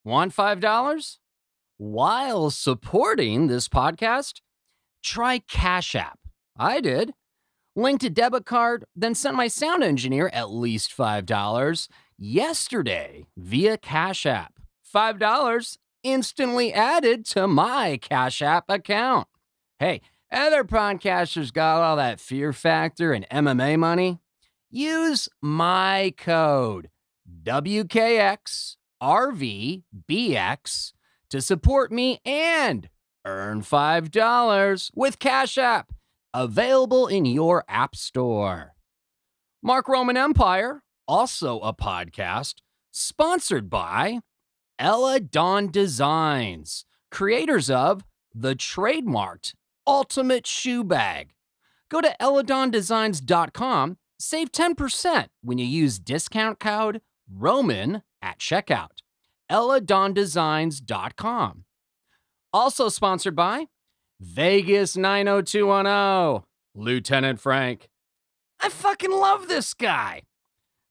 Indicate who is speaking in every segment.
Speaker 1: Want $5? While supporting this podcast, try Cash App. I did. Linked a debit card, then sent my sound engineer at least $5 yesterday via Cash App. $5 instantly added to my Cash App account. Hey, other podcasters got all that Fear Factor and MMA money. Use my code WKXRVBX to support me and earn $5 with Cash App, available in your app store. Mark Roman Empire, also a podcast, sponsored by Ella Dawn Designs, creators of the trademarked Ultimate Shoe Bag. Go to elladondesigns.com, save 10% when you use discount code ROMAN at checkout. elladondesigns.com. Also sponsored by Vegas 90210, Lieutenant Frank. I fucking love this guy.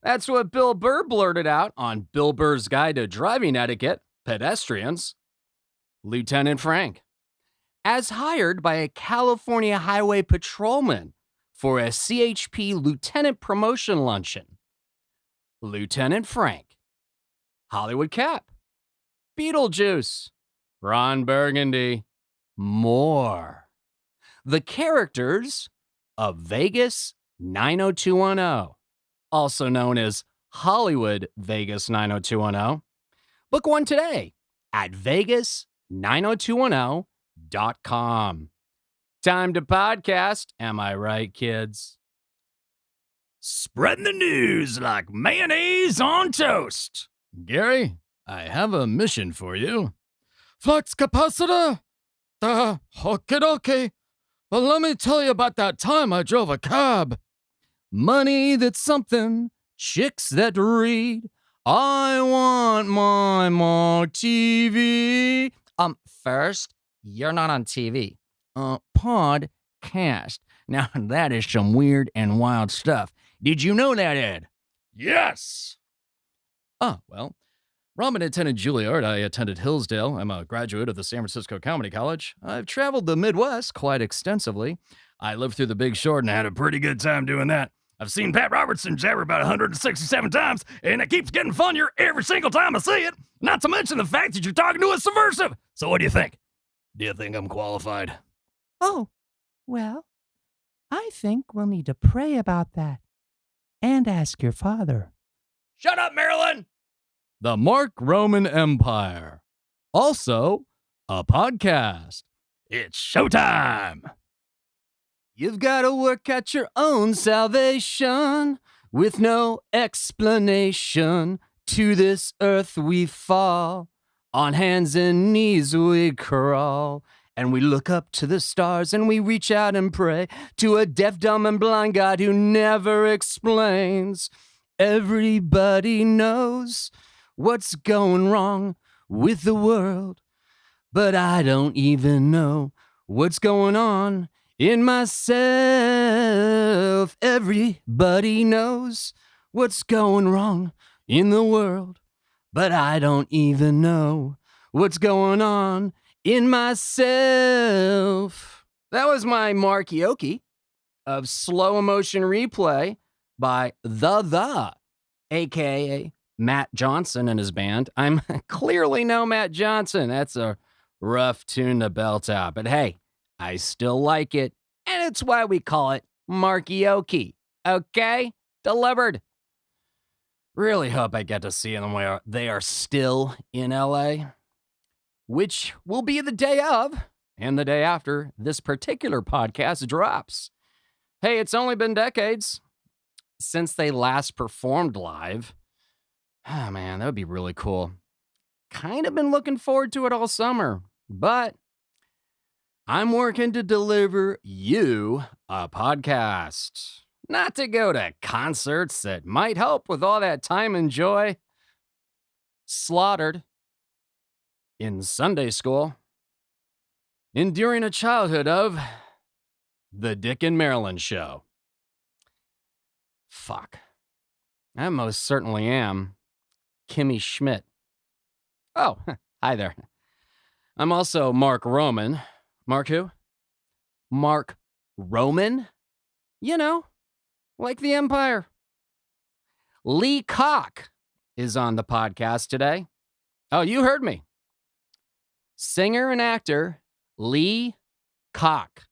Speaker 1: That's what Bill Burr blurted out on Bill Burr's Guide to Driving Etiquette, Pedestrians. Lieutenant Frank, as hired by a California highway patrolman for a CHP lieutenant promotion luncheon. Lieutenant Frank, Hollywood Cap, Beetlejuice, Ron Burgundy, more. The characters of Vegas 90210, also known as Hollywood Vegas 90210. Book one today at Vegas90210.com. Time to podcast, am I right, kids? Spreading the news like mayonnaise on toast. Gary, I have a mission for you.
Speaker 2: Flux capacitor? Okie dokie. But let me tell you about that time I drove a cab.
Speaker 1: Money that's something, chicks that read. I want my more TV. First, you're not on TV. Podcast. Now, that is some weird and wild stuff. Did you know that, Ed?
Speaker 2: Yes.
Speaker 1: Well, Robin attended Juilliard. I attended Hillsdale. I'm a graduate of the San Francisco Comedy College. I've traveled the Midwest quite extensively. I lived through The Big Short and had a pretty good time doing that. I've seen Pat Robertson jabber about 167 times, and it keeps getting funnier every single time I see it. Not to mention the fact that you're talking to a subversive. So what do you think? Do you think I'm qualified?
Speaker 3: Oh, well, I think we'll need to pray about that and ask your father.
Speaker 1: Shut up, Marilyn! The Mark Roman Empire. Also, a podcast. It's showtime! You've got to work out your own salvation with no explanation. To this earth we fall, on hands and knees we crawl, and we look up to the stars and we reach out and pray to a deaf, dumb, and blind God who never explains. Everybody knows what's going wrong with the world, but I don't even know what's going on in myself. Everybody knows what's going wrong in the world, but I don't even know what's going on in myself. That was my Markioki of slow motion replay by the aka Matt Johnson and his band. I'm clearly no Matt Johnson. That's a rough tune to belt out, but hey, I still like it, and it's why we call it Markioki. Okay? Delivered. Really hope I get to see them where they are still in LA, which will be the day of and the day after this particular podcast drops. Hey, it's only been decades since they last performed live. Oh man, that would be really cool. Kind of been looking forward to it all summer, but I'm working to deliver you a podcast. Not to go to concerts that might help with all that time and joy slaughtered in Sunday school, enduring a childhood of the Dick and Marilyn Show. Fuck. I most certainly am Kimmy Schmidt. Oh, hi there. I'm also Mark Roman. Mark who? Mark Roman? You know, like the Empire. Lee Coc is on the podcast today. Oh, you heard me. Singer and actor Lee Coc.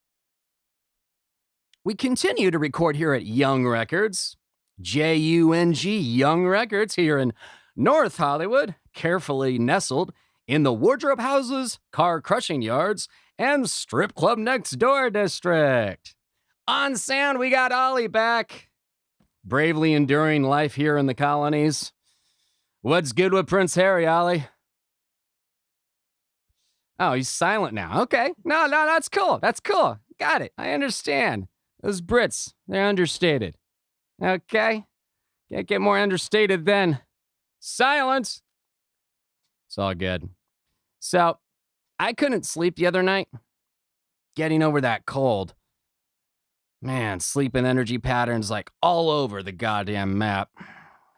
Speaker 1: We continue to record here at Jung Records, Jung, Jung Records, here in North Hollywood, carefully nestled in the wardrobe houses, car crushing yards, and strip club next door district. On sound, we got Ollie back, bravely enduring life here in the colonies. What's good with Prince Harry, Ollie? Oh, he's silent now. Okay. No, that's cool. That's cool. Got it. I understand. Those Brits, they're understated. Okay? Can't get more understated than silence. It's all good. So, I couldn't sleep the other night. Getting over that cold. Man, sleep and energy patterns like all over the goddamn map.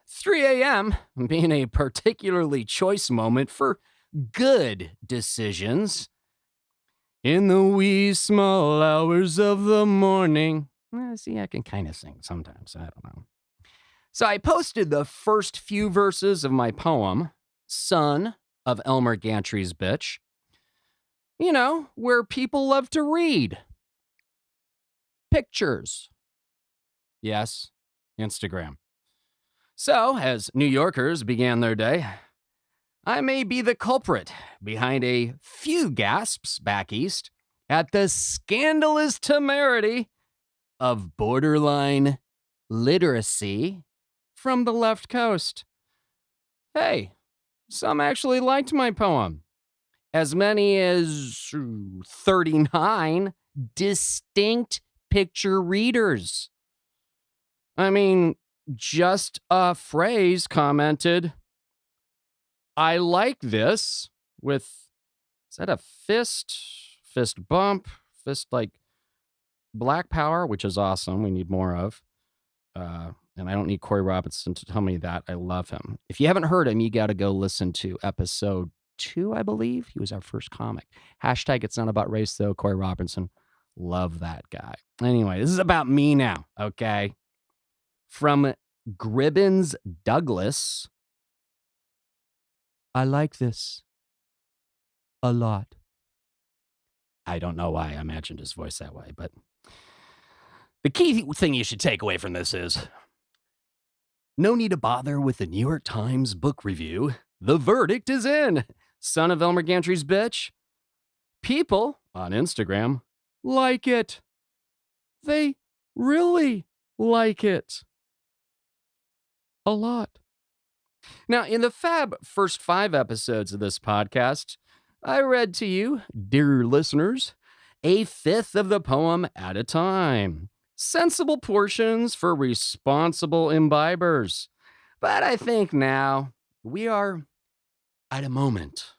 Speaker 1: 3 a.m. being a particularly choice moment for good decisions. In the wee small hours of the morning. See, I can kind of sing sometimes. I don't know. So I posted the first few verses of my poem, Son of Elmer Gantry's Bitch. You know, where people love to read. Pictures. Yes, Instagram. So, as New Yorkers began their day, I may be the culprit behind a few gasps back east at the scandalous temerity of borderline literacy from the left coast. Hey, some actually liked my poem. As many as 39 distinct picture readers. I mean, just a phrase commented, I like this, with, is that a fist bump, fist like black power, which is awesome. We need more of. And I don't need Corey Robinson to tell me that. I love him. If you haven't heard him, you got to go listen to episode 2, I believe. He was our first comic. Hashtag it's not about race, though. Corey Robinson. Love that guy. Anyway, this is about me now, okay? From Gribbins Douglas. I like this a lot. I don't know why I imagined his voice that way, but the key thing you should take away from this is no need to bother with the New York Times book review. The verdict is in. Son of Elmer Gantry's Bitch. People on Instagram like it. They really like it. A lot. Now, in the fab first 5 episodes of this podcast, I read to you, dear listeners, a fifth of the poem at a time. Sensible portions for responsible imbibers. But I think now we are at a moment.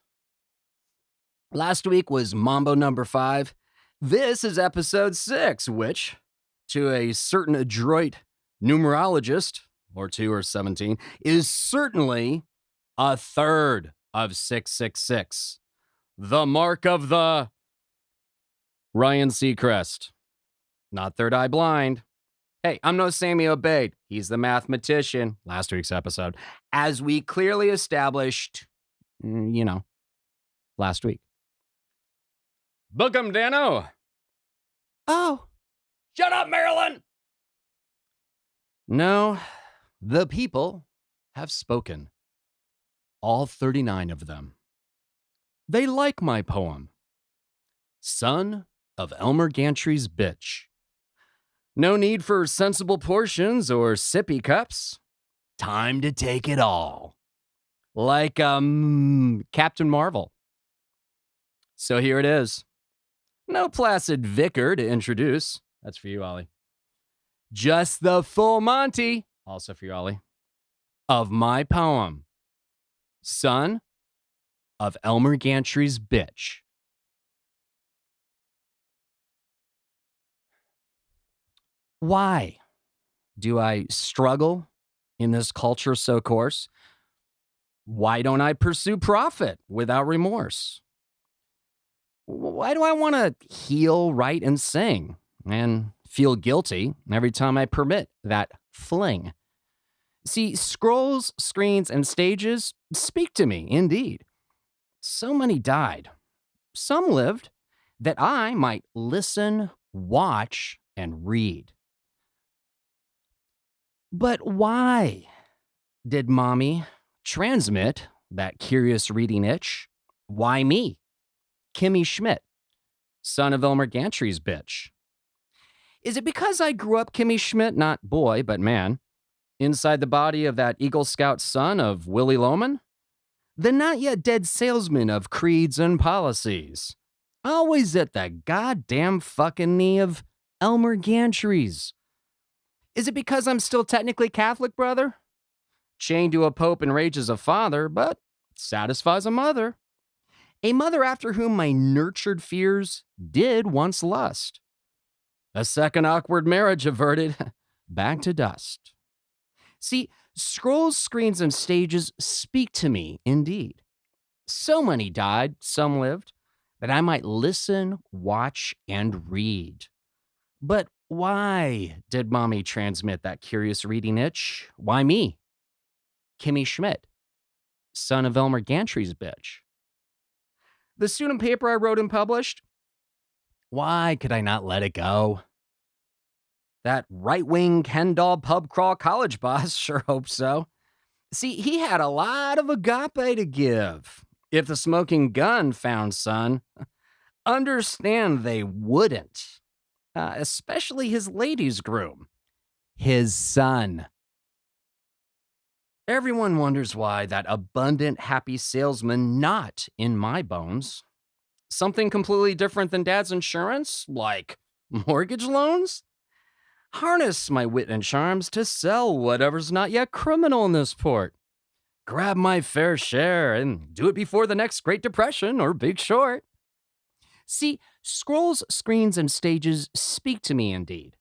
Speaker 1: Last week was Mambo number 5. This is episode 6, which, to a certain adroit numerologist, or 2 or 17, is certainly a third of 666. The mark of the Ryan Seacrest. Not third eye blind. Hey, I'm no Sammy Obeid. He's the mathematician. Last week's episode. As we clearly established, last week. Book 'em, Dano. Oh. Shut up, Marilyn. No, the people have spoken. All 39 of them. They like my poem. Son of Elmer Gantry's Bitch. No need for sensible portions or sippy cups. Time to take it all. Like, Captain Marvel. So here it is. No placid vicar to introduce. That's for you, Ollie. Just the full Monty, also for you, Ollie, of my poem. Son of Elmer Gantry's Bitch. Why do I struggle in this culture so coarse? Why don't I pursue profit without remorse? Why do I want to heal, write, and sing and feel guilty every time I permit that fling? See, scrolls, screens, and stages speak to me, indeed. So many died. Some lived that I might listen, watch, and read. But why did mommy transmit that curious reading itch? Why me, Kimmy Schmidt, son of Elmer Gantry's bitch? Is it because I grew up Kimmy Schmidt, not boy, but man, inside the body of that Eagle Scout son of Willie Loman? The not yet dead salesman of creeds and policies. Always at the goddamn fucking knee of Elmer Gantry's. Is it because I'm still technically Catholic, brother? Chained to a pope and rages a father, but satisfies a mother. A mother after whom my nurtured fears did once lust. A second awkward marriage averted, back to dust. See, scrolls, screens, and stages speak to me, indeed. So many died, some lived, that I might listen, watch, and read. But why did mommy transmit that curious reading itch? Why me, Kimmy Schmidt, son of Elmer Gantry's bitch? The student paper I wrote and published, why could I not let it go? That right-wing Ken doll pub crawl college boss sure hoped so. See, he had a lot of agape to give. If the smoking gun found son, understand they wouldn't. Especially his ladies' groom, his son. Everyone wonders why that abundant, happy salesman not in my bones. Something completely different than dad's insurance, like mortgage loans? Harness my wit and charms to sell whatever's not yet criminal in this port. Grab my fair share and do it before the next Great Depression or Big Short. See, scrolls, screens, and stages speak to me indeed.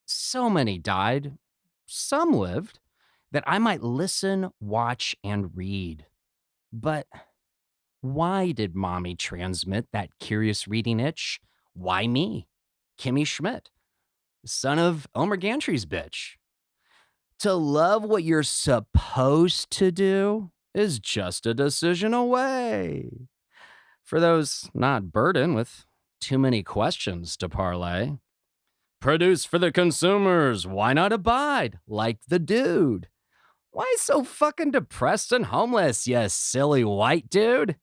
Speaker 1: So many died, some lived, that I might listen, watch, and read. But why did mommy transmit that curious reading itch? Why me, Kimmy Schmidt, son of Elmer Gantry's bitch? To love what you're supposed to do is just a decision away. For those not burdened with too many questions to parlay. Produce for the consumers, why not abide like the dude? Why so fucking depressed and homeless, you silly white dude?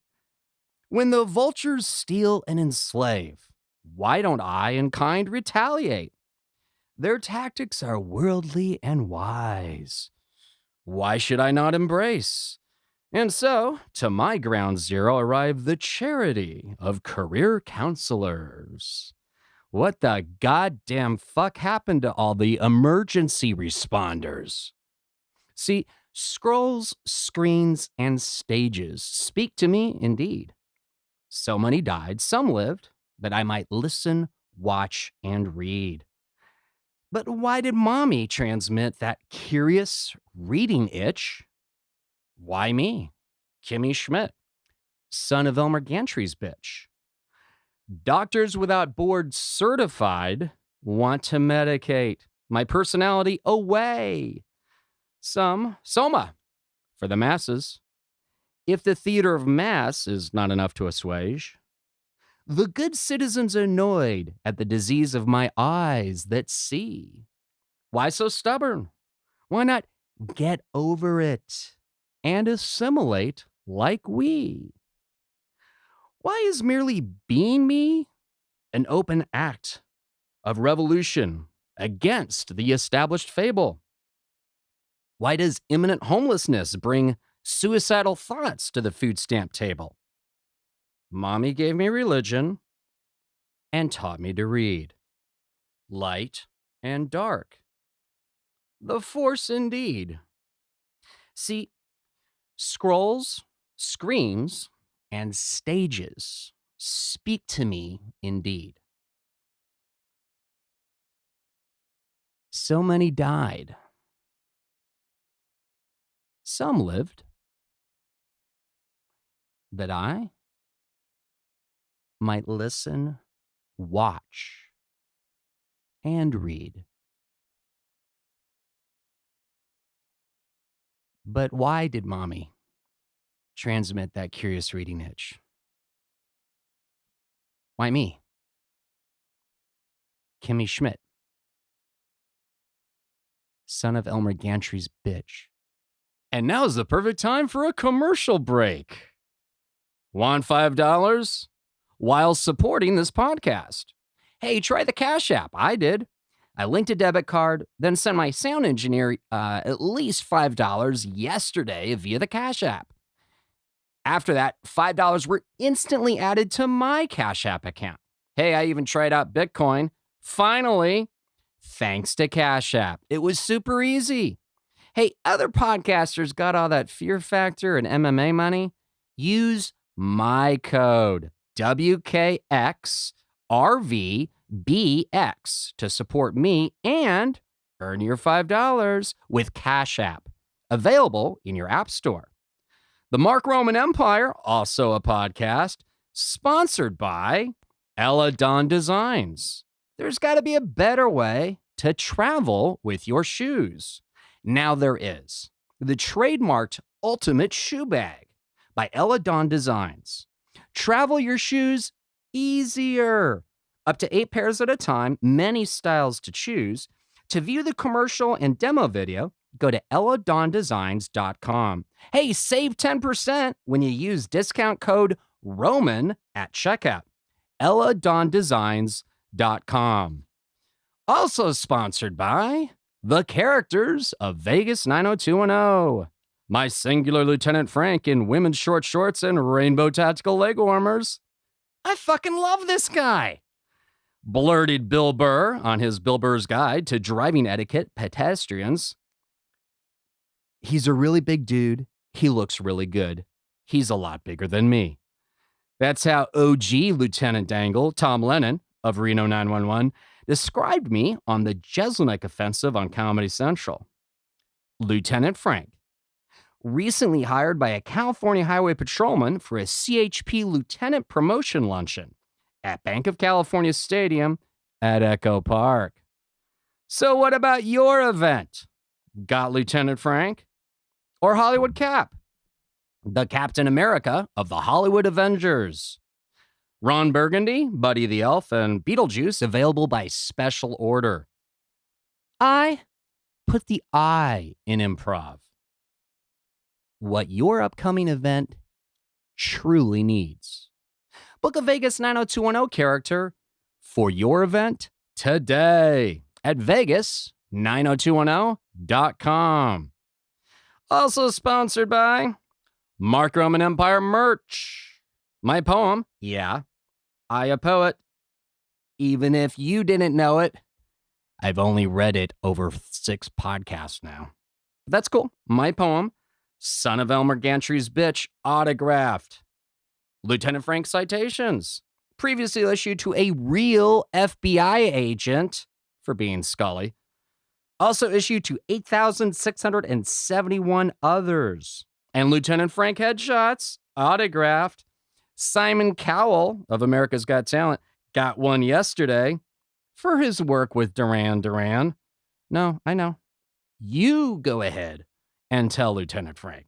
Speaker 1: When the vultures steal and enslave, why don't I in kind retaliate? Their tactics are worldly and wise. Why should I not embrace? And so, to my ground zero arrived the charity of career counselors. What the goddamn fuck happened to all the emergency responders? See, scrolls, screens, and stages speak to me indeed. So many died, some lived, that I might listen, watch, and read. But why did mommy transmit that curious reading itch? Why me, Kimmy Schmidt, son of Elmer Gantry's bitch? Doctors Without Board certified want to medicate my personality away. Some, Soma, for the masses. If the theater of mass is not enough to assuage, the good citizens annoyed at the disease of my eyes that see. Why so stubborn? Why not get over it and assimilate like we? Why is merely being me an open act of revolution against the established fable? Why does imminent homelessness bring suicidal thoughts to the food stamp table? Mommy gave me religion and taught me to read. Light and dark. The force indeed. See, scrolls, screens, and stages speak to me indeed. So many died. Some lived that I might listen, watch, and read. But why did Mommy transmit that curious reading itch? Why me? Kimmy Schmidt, son of Elmer Gantry's bitch. And now's the perfect time for a commercial break. Want $5 while supporting this podcast? Hey, try the Cash App. I did. I linked a debit card, then sent my sound engineer at least $5 yesterday via the Cash App. After that, $5 were instantly added to my Cash App account. Hey, I even tried out Bitcoin. Finally, thanks to Cash App. It was super easy. Hey, other podcasters got all that Fear Factor and MMA money? Use my code, WKXRVBX, to support me and earn your $5 with Cash App, available in your app store. The Mark Roman Empire, also a podcast, sponsored by Eladon Designs. There's got to be a better way to travel with your shoes. Now there is. The trademarked Ultimate Shoe Bag by Eladon Designs. Travel your shoes easier. Up to 8 pairs at a time, many styles to choose. To view the commercial and demo video, go to eladondesigns.com. Hey, save 10% when you use discount code ROMAN at checkout. eladondesigns.com. Also sponsored by the characters of Vegas 90210. My singular Lieutenant Frank in women's short shorts and rainbow tactical leg warmers. I fucking love this guy. Blurted Bill Burr on his Bill Burr's Guide to Driving Etiquette Pedestrians. He's a really big dude. He looks really good. He's a lot bigger than me. That's how OG Lieutenant Dangle, Tom Lennon of Reno 911, described me on the Jeselnik offensive on Comedy Central. Lieutenant Frank, recently hired by a California highway patrolman for a CHP lieutenant promotion luncheon at Bank of California Stadium at Echo Park. So what about your event? Got Lieutenant Frank? Or Hollywood Cap? The Captain America of the Hollywood Avengers. Ron Burgundy, Buddy the Elf, and Beetlejuice available by special order. I put the I in improv. What your upcoming event truly needs. Book a Vegas 90210 character for your event today at Vegas90210.com. Also sponsored by Mark Roman Empire merch. My poem, yeah, I a poet. Even if you didn't know it, I've only read it over 6 podcasts now. But that's cool. My poem, Son of Elmer Gantry's Bitch, autographed. Lieutenant Frank citations, previously issued to a real FBI agent for being Scully. Also issued to 8,671 others. And Lieutenant Frank headshots, autographed. Simon Cowell of America's Got Talent got one yesterday for his work with Duran Duran. No, I know. You go ahead and tell Lieutenant Frank.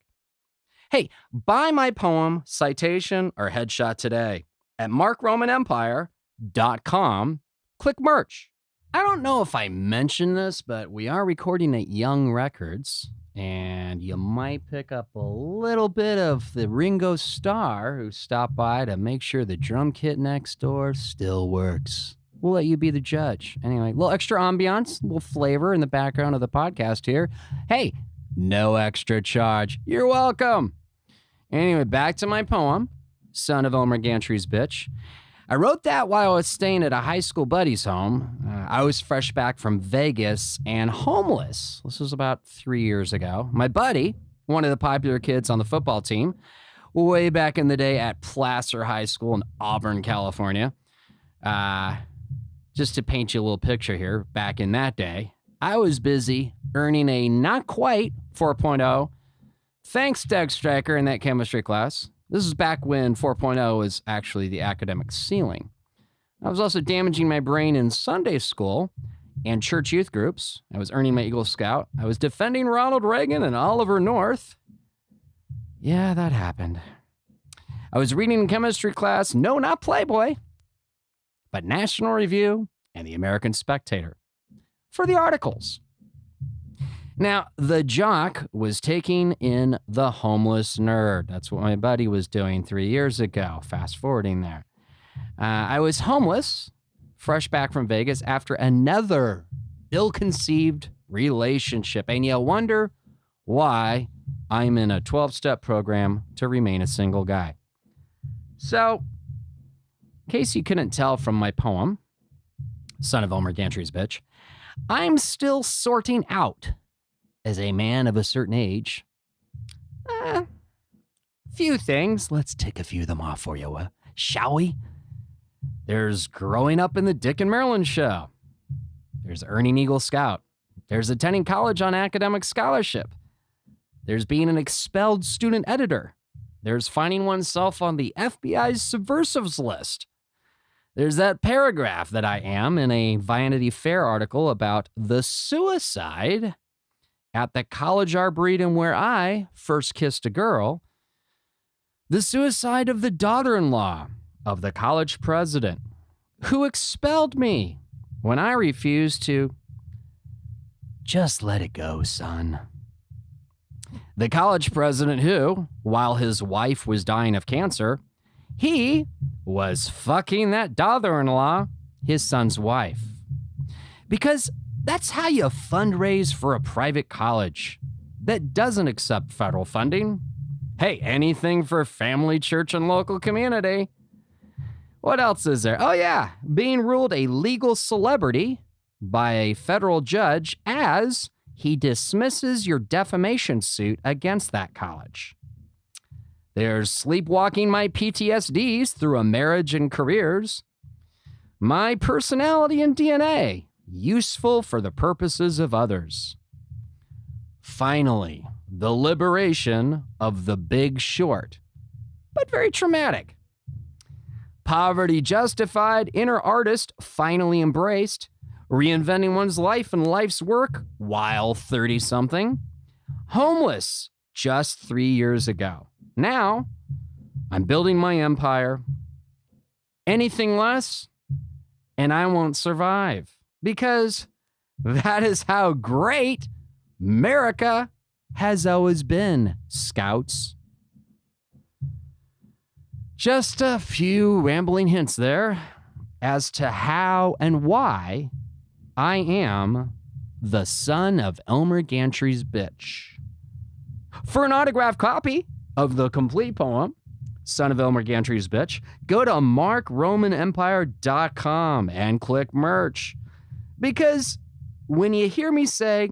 Speaker 1: Hey, buy my poem, citation, or headshot today at markromanempire.com. Click merch. I don't know if I mentioned this, but we are recording at Jung Records, and you might pick up a little bit of the Ringo Starr who stopped by to make sure the drum kit next door still works. We'll let you be the judge. Anyway, a little extra ambiance, a little flavor in the background of the podcast here. Hey, no extra charge. You're welcome. Anyway, back to my poem, Son of Elmer Gantry's Bitch. I wrote that while I was staying at a high school buddy's home. I was fresh back from Vegas and homeless. This was about 3 years ago. My buddy, one of the popular kids on the football team, way back in the day at Placer High School in Auburn, California. Just to paint you a little picture here, back in that day, I was busy earning a not quite 4.0. Thanks, Doug Stryker, in that chemistry class. This is back when 4.0 was actually the academic ceiling. I was also damaging my brain in Sunday school and church youth groups. I was earning my Eagle Scout. I was defending Ronald Reagan and Oliver North. Yeah, that happened. I was reading in chemistry class, no, not Playboy, but National Review and the American Spectator for the articles. Now, the jock was taking in the homeless nerd. That's what my buddy was doing 3 years ago. Fast forwarding there. I was homeless, fresh back from Vegas after another ill-conceived relationship. And you wonder why I'm in a 12-step program to remain a single guy. So, in case you couldn't tell from my poem, Son of Elmer Gantry's Bitch, I'm still sorting out as a man of a certain age. Few things. Let's tick a few of them off for you, shall we? There's growing up in the Dick and Marilyn show. There's earning Eagle Scout. There's attending college on academic scholarship. There's being an expelled student editor. There's finding oneself on the FBI's subversives list. There's that paragraph that I am in a Vanity Fair article about the suicide at the college arboretum where I first kissed a girl. The suicide of the daughter-in-law of the college president who expelled me when I refused to just let it go, son. The college president who, while his wife was dying of cancer, he was fucking that daughter-in-law, his son's wife. Because that's how you fundraise for a private college that doesn't accept federal funding. Hey, anything for family, church, and local community. What else is there? Oh, yeah, being ruled a legal celebrity by a federal judge as he dismisses your defamation suit against that college. There's sleepwalking my PTSDs through a marriage and careers. My personality and DNA, useful for the purposes of others. Finally, the liberation of the Big Short, but very traumatic. Poverty justified, inner artist finally embraced, reinventing one's life and life's work while 30-something. Homeless just 3 years ago. Now, I'm building my empire. Anything less, and I won't survive. Because that is how great America has always been, Scouts. Just a few rambling hints there as to how and why I am the son of Elmer Gantry's bitch. For an autographed copy of the complete poem, Son of Elmer Gantry's Bitch, go to markromanempire.com and click merch. Because when you hear me say,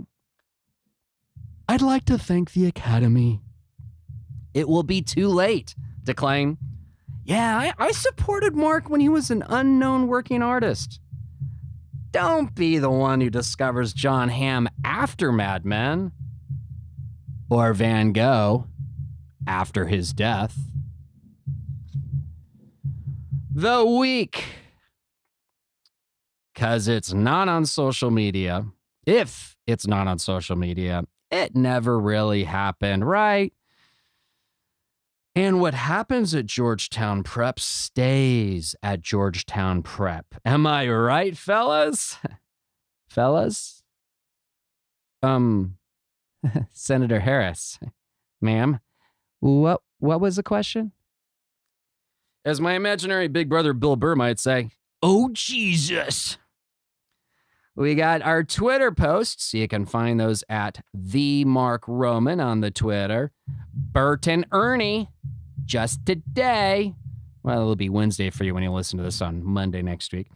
Speaker 1: I'd like to thank the Academy, it will be too late to claim, yeah, I supported Mark when he was an unknown working artist. Don't be the one who discovers John Hamm after Mad Men, or Van Gogh after his death. The week, because it's not on social media. If it's not on social media, it never really happened, right? And what happens at Georgetown Prep stays at Georgetown Prep. Am I right, fellas? Fellas? Senator Harris, ma'am, what was the question? As my imaginary big brother Bill Burr might say, oh, Jesus. We got our Twitter posts. You can find those at The Mark Roman on the Twitter. Bert and Ernie, just today. Well, it'll be Wednesday for you when you listen to this on Monday next week.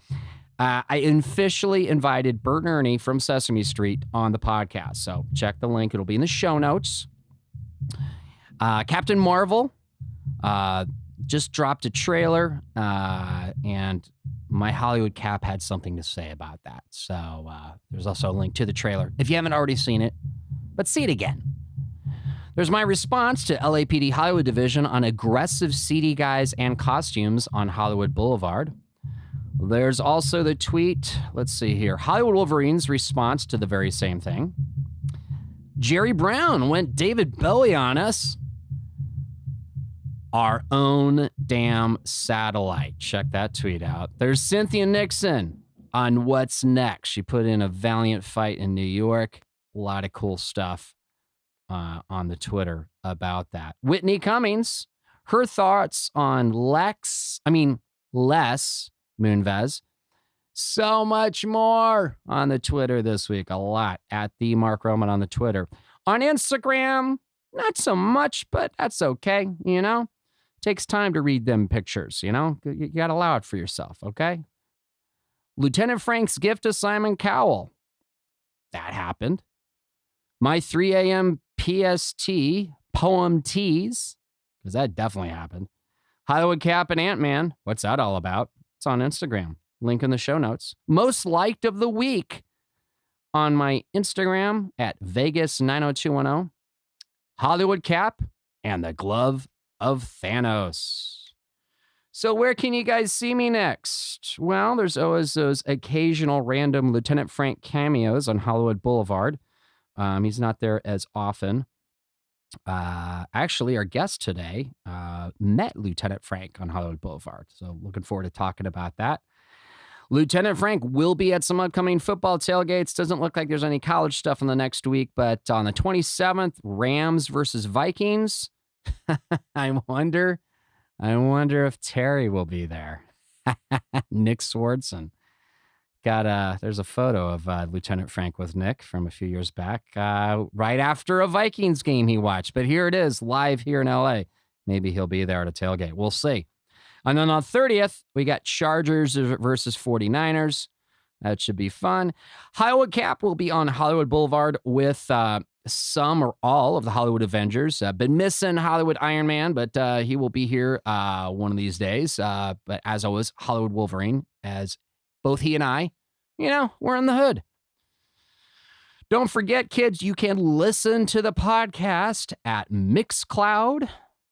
Speaker 1: I officially invited Bert and Ernie from Sesame Street on the podcast. So check the link. It'll be in the show notes. Captain Marvel just dropped a trailer, and my Hollywood Cap had something to say about that. So there's also a link to the trailer if you haven't already seen it, but see it again. There's my response to LAPD Hollywood Division on aggressive, seedy guys and costumes on Hollywood Boulevard. There's also the tweet. Let's see here. Hollywood Wolverine's response to the very same thing. Jerry Brown went David Bowie on us. Our own damn satellite. Check that tweet out. There's Cynthia Nixon on what's next. She put in a valiant fight in New York. A lot of cool stuff on the Twitter about that. Whitney Cummings, her thoughts on Les Moonves. So much more on the Twitter this week. A lot at the Mark Roman on the Twitter. On Instagram, not so much, but that's okay, you know? Takes time to read them pictures, you know? You got to allow it for yourself, okay? Lieutenant Frank's gift to Simon Cowell. That happened. My 3 a.m. PST poem tease, because that definitely happened. Hollywood Cap and Ant-Man. What's that all about? It's on Instagram. Link in the show notes. Most liked of the week on my Instagram at Vegas90210. Hollywood Cap and the Glove of Thanos. So where can you guys see me next? Well, there's always those occasional random Lieutenant Frank cameos on Hollywood Boulevard. He's not there as often. Actually, our guest today met Lieutenant Frank on Hollywood Boulevard. So looking forward to talking about that. Lieutenant Frank will be at some upcoming football tailgates. Doesn't look like there's any college stuff in the next week, but on the 27th, Rams versus Vikings. I wonder if Terry will be there. Nick Swardson. There's a photo of Lieutenant Frank with Nick from a few years back, right after a Vikings game he watched. But here it is, live here in LA. Maybe he'll be there at a tailgate. We'll see. And then on 30th, we got Chargers versus 49ers. That should be fun. Hollywood Cap will be on Hollywood Boulevard with some or all of the Hollywood Avengers. Been missing Hollywood Iron Man, but he will be here one of these days. But as always, Hollywood Wolverine, as both he and I, you know, we're in the hood. Don't forget, kids, you can listen to the podcast at Mixcloud,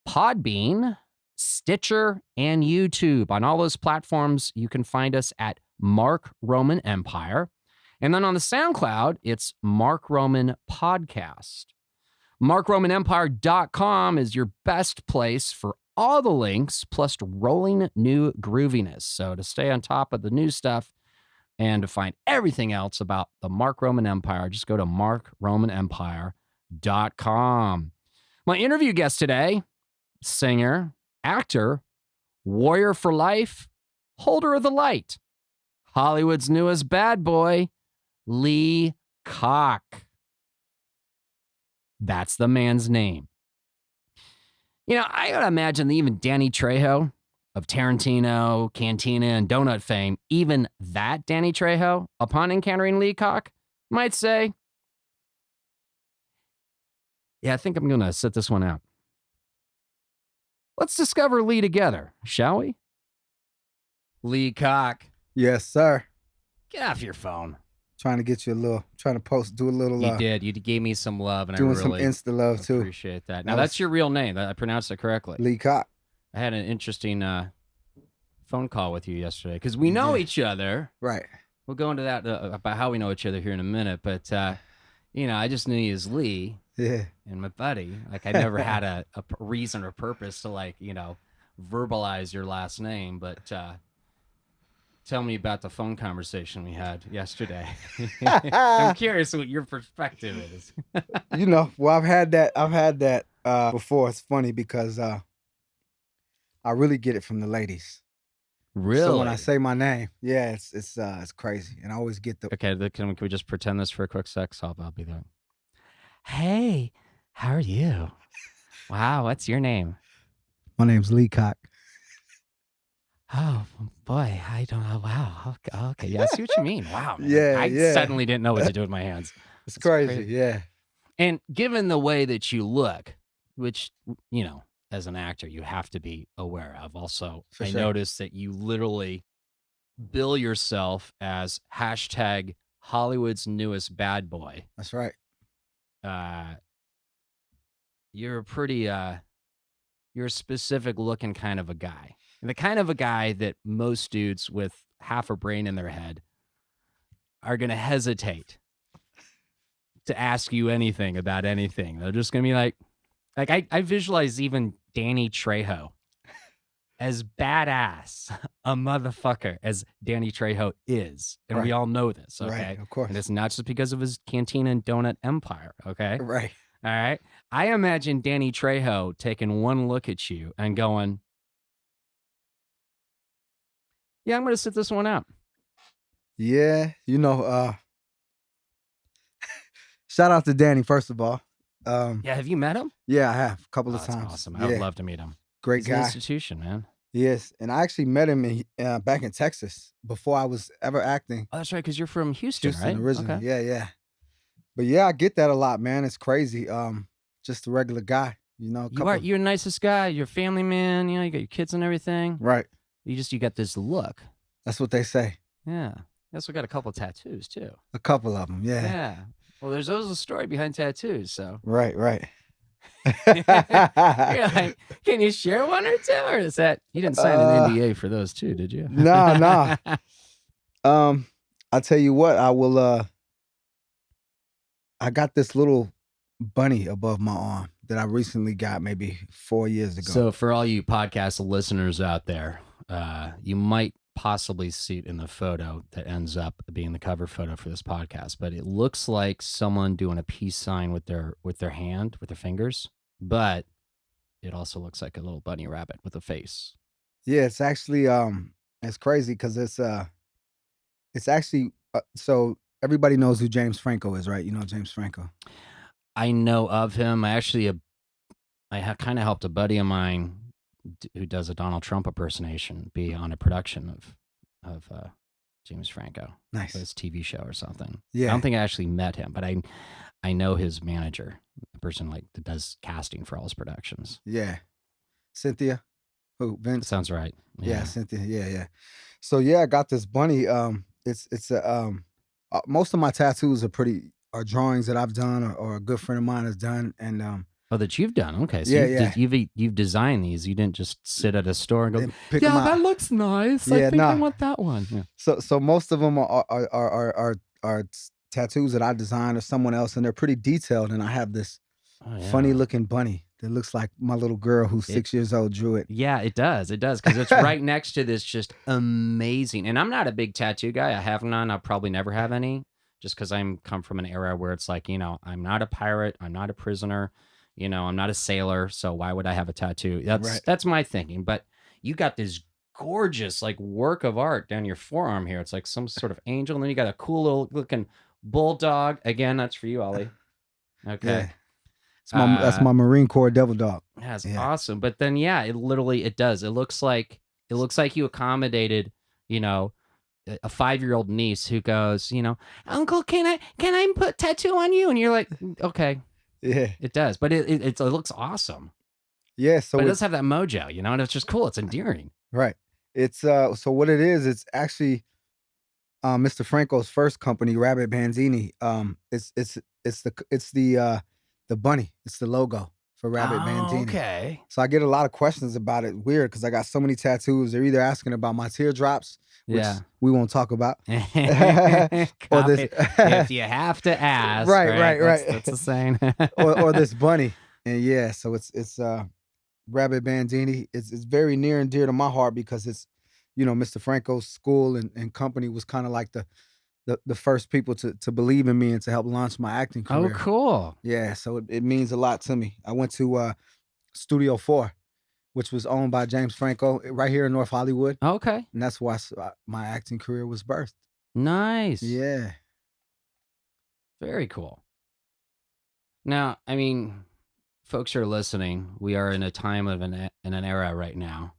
Speaker 1: Podbean, Stitcher, and YouTube. On all those platforms, you can find us at Mark Roman Empire. And then on the SoundCloud, it's Mark Roman Podcast. MarkRomanEmpire.com is your best place for all the links, plus rolling new grooviness. So to stay on top of the new stuff and to find everything else about the Mark Roman Empire, just go to MarkRomanEmpire.com. My interview guest today, singer, actor, warrior for life, holder of the light, Hollywood's newest bad boy, Lee Coc. That's the man's name. You know, I gotta imagine that even Danny Trejo of Tarantino, Cantina, and Donut fame, even that Danny Trejo, upon encountering Lee Coc, might say, yeah, I think I'm gonna sit this one out. Let's discover Lee together, shall we? Lee Coc.
Speaker 4: Yes, sir.
Speaker 1: Get off your phone.
Speaker 4: Trying to get you trying to do a little.
Speaker 1: You did. You gave me some love, and
Speaker 4: doing
Speaker 1: I really
Speaker 4: some Insta love too.
Speaker 1: Appreciate that. Now that's your real name. I pronounced it correctly.
Speaker 4: Lee Coc.
Speaker 1: I had an interesting phone call with you yesterday because we know each other.
Speaker 4: Right.
Speaker 1: We'll go into that about how we know each other here in a minute. But you know, I just knew you as Lee.
Speaker 4: Yeah.
Speaker 1: And my buddy. Like I never had a reason or purpose to verbalize your last name, but. Tell me about the phone conversation we had yesterday. I'm curious what your perspective is.
Speaker 4: You know, well, I've had that before. It's funny because I really get it from the ladies.
Speaker 1: Really?
Speaker 4: So when I say my name, yeah, it's crazy, and I always get the.
Speaker 1: Okay, can we just pretend this for a quick sec? So I'll be there. Hey, how are you? Wow, what's your name?
Speaker 4: My name's Lee Coc.
Speaker 1: Oh boy, I don't know. Wow. Okay. Yeah, I see what you mean. Wow. Man.
Speaker 4: Yeah,
Speaker 1: I
Speaker 4: yeah.
Speaker 1: suddenly didn't know what to do with my hands.
Speaker 4: It's crazy. Yeah.
Speaker 1: And given the way that you look, which, you know, as an actor, you have to be aware of. Also,
Speaker 4: For
Speaker 1: I
Speaker 4: sure.
Speaker 1: noticed that you literally bill yourself as hashtag Hollywood's newest bad boy.
Speaker 4: That's right.
Speaker 1: you're a pretty you're a specific looking kind of a guy. And the kind of a guy that most dudes with half a brain in their head are going to hesitate to ask you anything about anything. They're just going to be like I visualize even Danny Trejo as badass a motherfucker as Danny Trejo is. And we all know this, okay?
Speaker 4: Right, of course.
Speaker 1: And it's not just because of his cantina and donut empire, okay?
Speaker 4: Right.
Speaker 1: All right. I imagine Danny Trejo taking one look at you and going, yeah, I'm going to sit this one out.
Speaker 4: Yeah, shout out to Danny, first of all.
Speaker 1: Yeah, have you met him?
Speaker 4: Yeah, I have a couple of
Speaker 1: That's
Speaker 4: times.
Speaker 1: awesome. I would love to meet him.
Speaker 4: Great
Speaker 1: He's an
Speaker 4: guy.
Speaker 1: institution, man.
Speaker 4: Yes, and I actually met him back in Texas before I was ever acting.
Speaker 1: Oh, that's right, because you're from Houston, right?
Speaker 4: Originally.
Speaker 1: Okay.
Speaker 4: Yeah. But yeah, I get that a lot, man. It's crazy. Just a regular guy,
Speaker 1: You're the nicest guy. You're a family man. You got your kids and everything.
Speaker 4: Right.
Speaker 1: You got this look.
Speaker 4: That's what they say.
Speaker 1: Yeah. You also got a couple of tattoos too.
Speaker 4: A couple of them, yeah.
Speaker 1: Yeah. Well, there's always a story behind tattoos, so.
Speaker 4: Right.
Speaker 1: You're like, can you share one or two, or is that you didn't sign an NDA for those too, did you?
Speaker 4: No. I'll tell you what. I will. I got this little bunny above my arm that I recently got maybe 4 years ago.
Speaker 1: So for all you podcast listeners out there, you might possibly see it in the photo that ends up being the cover photo for this podcast, but it looks like someone doing a peace sign with their hand, with their fingers, but it also looks like a little bunny rabbit with a face.
Speaker 4: Yeah, it's actually it's crazy because it's actually so everybody knows who James Franco is, right? You know James Franco.
Speaker 1: I know of him. I kind of helped a buddy of mine who does a Donald Trump impersonation be on a production of James Franco.
Speaker 4: Nice.
Speaker 1: His TV show or something.
Speaker 4: Yeah.
Speaker 1: I don't think I actually met him, but I know his manager, the person that does casting for all his productions.
Speaker 4: Yeah. Cynthia? Who? Vince?
Speaker 1: Sounds right.
Speaker 4: Yeah, Cynthia. Yeah. So yeah, I got this bunny. It's a most of my tattoos are drawings that I've done or a good friend of mine has done, and
Speaker 1: that you've done. Okay, so
Speaker 4: yeah.
Speaker 1: You've designed these. You didn't just sit at a store and go,
Speaker 4: pick 'em out.
Speaker 1: That looks nice.
Speaker 4: Yeah,
Speaker 1: I think I want that one. Yeah.
Speaker 4: So most of them are tattoos that I designed or someone else, and they're pretty detailed. And I have this funny looking bunny that looks like my little girl who's 6 years old drew it.
Speaker 1: Yeah, it does because it's right next to this just amazing. And I'm not a big tattoo guy. I have none. I'll probably never have any, just because I'm come from an era where it's like, I'm not a pirate, I'm not a prisoner, I'm not a sailor, so why would I have a tattoo? That's my thinking. But you got this gorgeous work of art down your forearm here. It's like some sort of angel, and then you got a cool little looking bulldog. Again, that's for you, Ollie. Okay.
Speaker 4: Yeah. That's my Marine Corps devil dog.
Speaker 1: That's awesome. But then it does. It looks like you accommodated, a 5-year-old niece who goes, Uncle, can I put tattoo on you? And you're like, okay.
Speaker 4: Yeah.
Speaker 1: It does. But it looks awesome.
Speaker 4: Yeah. So
Speaker 1: it does have that mojo, and it's just cool. It's endearing.
Speaker 4: Right. It's so what it is, it's actually Mr. Franco's first company, Rabbit Banzini. It's the bunny. It's the logo for Rabbit Banzini.
Speaker 1: Okay.
Speaker 4: So I get a lot of questions about it. Weird, because I got so many tattoos. They're either asking about my teardrops, which we won't talk about.
Speaker 1: Or this, if you have to ask.
Speaker 4: Right.
Speaker 1: That's the saying.
Speaker 4: or this bunny. And so it's Rabbit Banzini. It's very near and dear to my heart because it's, Mr. Franco's school and company was kind of like the first people to believe in me and to help launch my acting career.
Speaker 1: Oh, cool.
Speaker 4: Yeah, so it means a lot to me. I went to Studio 4, which was owned by James Franco right here in North Hollywood.
Speaker 1: Okay.
Speaker 4: And that's why my acting career was birthed.
Speaker 1: Nice.
Speaker 4: Yeah.
Speaker 1: Very cool. Now, folks who are listening, we are in a time of in an era right now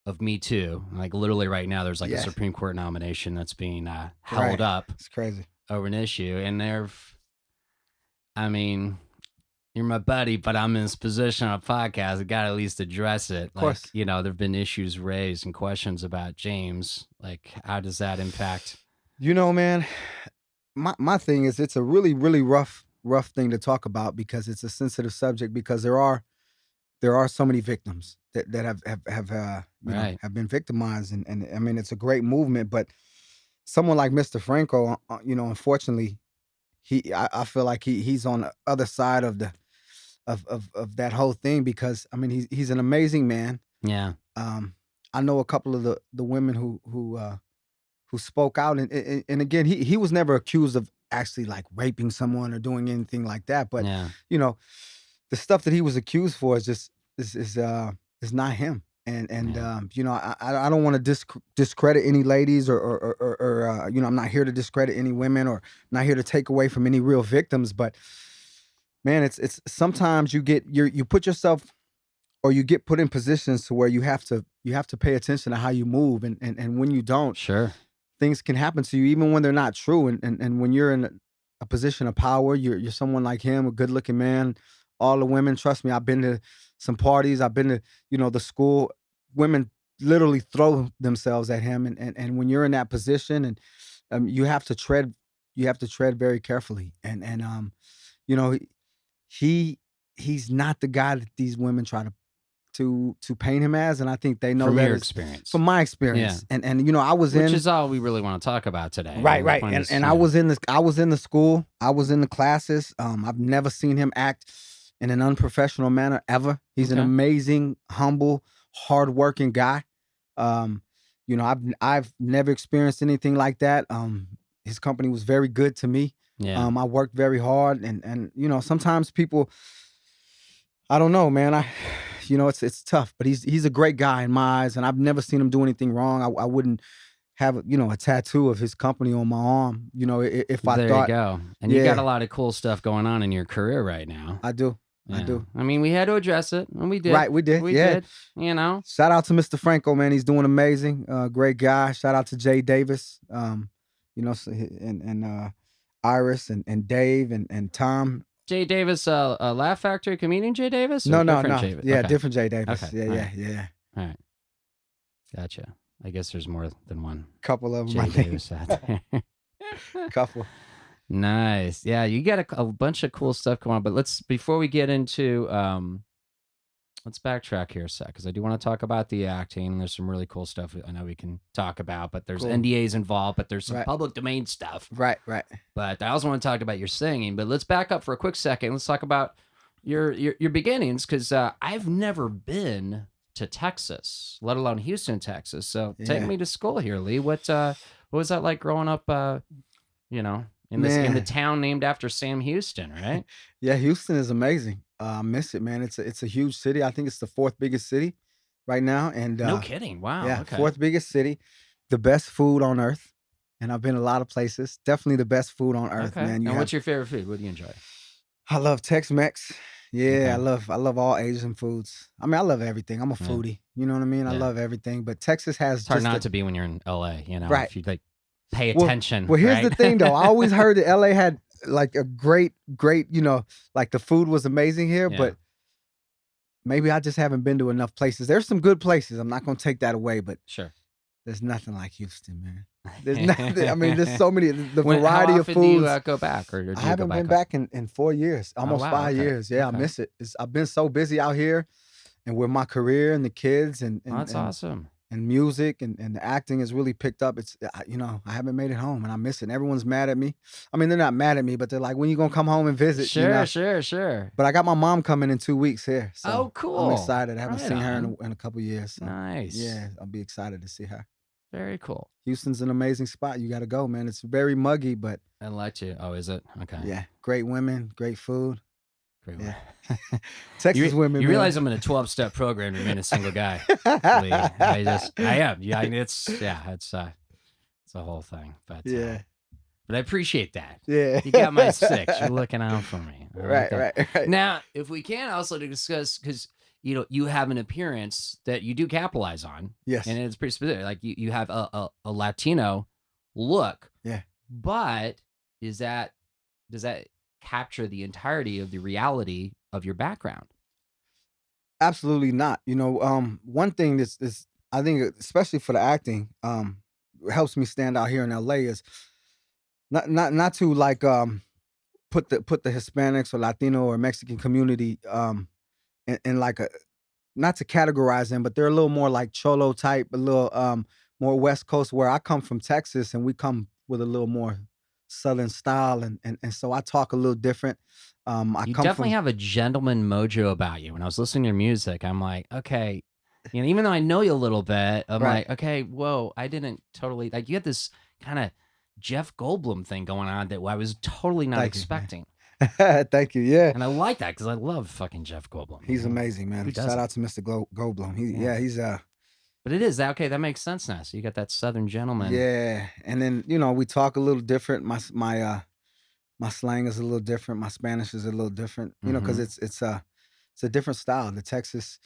Speaker 1: of Me Too. Literally right now, there's a Supreme Court nomination that's being held up.
Speaker 4: It's crazy.
Speaker 1: Over an issue. And you're my buddy, but I'm in this position on a podcast. I got to at least address it.
Speaker 4: Of course.
Speaker 1: There've been issues raised and questions about James. How does that impact?
Speaker 4: Man, my thing is it's a really, really rough rough thing to talk about because it's a sensitive subject because there are so many victims that have been victimized, and I mean it's a great movement, but someone like Mr. Franco, unfortunately, I feel like he's on the other side of the of that whole thing because I mean he's an amazing man.
Speaker 1: Yeah.
Speaker 4: I know a couple of the women who spoke out, and again he was never accused of actually like raping someone or doing anything like that, but
Speaker 1: Yeah.
Speaker 4: The stuff that he was accused for is just is not him. And I don't want to discredit any ladies or I'm not here to discredit any women or not here to take away from any real victims, but man, it's sometimes you put yourself or you get put in positions to where you have to pay attention to how you move, and when you don't,
Speaker 1: Sure.
Speaker 4: things can happen to you even when they're not true, and when you're in a position of power, you're someone like him, a good-looking man. All the women, trust me, I've been to some parties, I've been to, the school. Women literally throw themselves at him, and when you're in that position, and you have to tread very carefully, and he's not the guy that these women try to paint him as, and I think they know
Speaker 1: From
Speaker 4: that
Speaker 1: your
Speaker 4: is-
Speaker 1: experience.
Speaker 4: from my experience, and I was
Speaker 1: Which
Speaker 4: in
Speaker 1: is all we really want to talk about today.
Speaker 4: right,
Speaker 1: The point
Speaker 4: and
Speaker 1: is,
Speaker 4: and I was in the school, I was in the classes. I've never seen him act in an unprofessional manner ever. He's an
Speaker 1: Okay.
Speaker 4: amazing, humble, hardworking guy. I've never experienced anything like that. His company was very good to me.
Speaker 1: Yeah.
Speaker 4: I worked very hard, and sometimes people, I don't know, man. It's tough, but he's a great guy in my eyes, and I've never seen him do anything wrong. I wouldn't have a tattoo of his company on my arm. If I
Speaker 1: there
Speaker 4: thought
Speaker 1: you go. And you
Speaker 4: Yeah.
Speaker 1: got a lot of cool stuff going on in your career right now.
Speaker 4: I do.
Speaker 1: Yeah. I mean, we had to address it, and we did.
Speaker 4: Right, we did.
Speaker 1: We
Speaker 4: Yeah.
Speaker 1: did. You know.
Speaker 4: Shout out to Mr. Franco, man. He's doing amazing. Great guy. Shout out to Jay Davis. And Iris and Dave and Tom.
Speaker 1: Jay Davis, Laugh Factory comedian Jay Davis? Or
Speaker 4: No.
Speaker 1: different Jay Davis?
Speaker 4: Yeah,
Speaker 1: Okay.
Speaker 4: different Jay Davis.
Speaker 1: Okay,
Speaker 4: Yeah,
Speaker 1: alright.
Speaker 4: yeah.
Speaker 1: All right. Gotcha. I guess there's more than one
Speaker 4: Couple of them, I
Speaker 1: Jay
Speaker 4: think.
Speaker 1: Davis out there.
Speaker 4: Couple.
Speaker 1: Nice. Yeah, you got a bunch of cool stuff going on. But before we get into, let's backtrack here a sec, because I do want to talk about the acting. There's some really cool stuff I know we can talk about, but there's
Speaker 4: Cool.
Speaker 1: NDAs involved, but there's some
Speaker 4: Right.
Speaker 1: public domain stuff.
Speaker 4: Right.
Speaker 1: But I also want to talk about your singing. But let's back up for a quick second. Let's talk about your beginnings, because I've never been to Texas, let alone Houston, Texas. So take
Speaker 4: Yeah.
Speaker 1: me to school here, Lee. What was that like growing up? In the
Speaker 4: Man.
Speaker 1: town named after Sam Houston, right?
Speaker 4: Yeah, Houston is amazing. I miss it, man. It's a huge city. I think it's the fourth biggest city right now. And
Speaker 1: No kidding. Wow.
Speaker 4: yeah,
Speaker 1: Okay.
Speaker 4: fourth biggest city. The best food on earth. And I've been a lot of places. Definitely the best food on earth,
Speaker 1: Okay.
Speaker 4: man.
Speaker 1: And what's your favorite food? What do you enjoy?
Speaker 4: I love Tex-Mex. Yeah,
Speaker 1: Okay.
Speaker 4: I love all Asian foods. I mean, I love everything. I'm a
Speaker 1: Yeah.
Speaker 4: foodie. You know what I mean? I
Speaker 1: Yeah.
Speaker 4: love everything. But Texas has
Speaker 1: It's hard
Speaker 4: just
Speaker 1: not to be when you're in LA,
Speaker 4: Right.
Speaker 1: if you like pay
Speaker 4: Well-
Speaker 1: attention.
Speaker 4: Well, here's
Speaker 1: right?
Speaker 4: the thing though. I always heard that LA had like a great, like the food was amazing here,
Speaker 1: Yeah.
Speaker 4: but maybe I just haven't been to enough places. There's some good places. I'm not gonna take that away, but
Speaker 1: Sure.
Speaker 4: there's nothing like Houston, man. There's nothing. I mean, there's so many. The
Speaker 1: How
Speaker 4: variety of
Speaker 1: often
Speaker 4: foods.
Speaker 1: do you go back, or do you
Speaker 4: I
Speaker 1: go
Speaker 4: haven't been back in 4 years, almost
Speaker 1: wow,
Speaker 4: 5
Speaker 1: okay,
Speaker 4: years. Yeah,
Speaker 1: okay.
Speaker 4: I miss it. I've been so busy out here, and with my career and the kids and
Speaker 1: Oh, that's awesome.
Speaker 4: and music and the acting has really picked up. It's I haven't made it home and I miss it. And everyone's mad at me. I mean, they're not mad at me, but they're like, when you gonna come home and visit?
Speaker 1: Sure.
Speaker 4: But I got my mom coming in 2 weeks here. So
Speaker 1: Oh, cool.
Speaker 4: I'm excited. I haven't
Speaker 1: Right
Speaker 4: seen her
Speaker 1: on.
Speaker 4: in a couple years. So
Speaker 1: Nice.
Speaker 4: yeah, I'll be excited to see her.
Speaker 1: Very cool.
Speaker 4: Houston's an amazing spot. You got to go, man. It's very muggy, but
Speaker 1: I'd like to. Oh, is it? Okay.
Speaker 4: yeah, great women, great food.
Speaker 1: Great.
Speaker 4: Yeah.
Speaker 1: one.
Speaker 4: Texas women.
Speaker 1: You
Speaker 4: man.
Speaker 1: realize I'm in a 12-step program to remain a single guy. Lee. I am. Yeah, it's a whole thing. But
Speaker 4: Yeah.
Speaker 1: but I appreciate that.
Speaker 4: Yeah.
Speaker 1: You got my six. You're looking out for me. I like that.
Speaker 4: Right.
Speaker 1: Now, if we can also discuss, because you have an appearance that you do capitalize on,
Speaker 4: Yes.
Speaker 1: and it's pretty specific. Like you have a Latino look.
Speaker 4: Yeah.
Speaker 1: But does that capture the entirety of the reality of your background?
Speaker 4: Absolutely not. One thing that's I think, especially for the acting, helps me stand out here in LA is not to like put the Hispanics or Latino or Mexican community in like a, not to categorize them, but they're a little more like cholo type, a little more West Coast, where I come from Texas and we come with a little more Southern style, and so I talk a little different. I
Speaker 1: You
Speaker 4: come
Speaker 1: definitely
Speaker 4: from
Speaker 1: have a gentleman mojo about you. When I was listening to your music, I'm like, okay, even though I know you a little bit, I'm
Speaker 4: Right.
Speaker 1: like, okay, whoa, I didn't totally like. You had this kind of Jeff Goldblum thing going on that I was totally not
Speaker 4: Thank you, man.
Speaker 1: expecting,
Speaker 4: Thank you. Yeah,
Speaker 1: and I like that because I love fucking Jeff Goldblum.
Speaker 4: he's amazing, man.
Speaker 1: Who
Speaker 4: Shout
Speaker 1: doesn't?
Speaker 4: out to Mr. Goldblum.
Speaker 1: Yeah.
Speaker 4: He's
Speaker 1: But it is that okay. That makes sense now. So you got that Southern gentleman.
Speaker 4: yeah. And then we talk a little different. My slang is a little different. My Spanish is a little different. Because it's a different style. The Texas,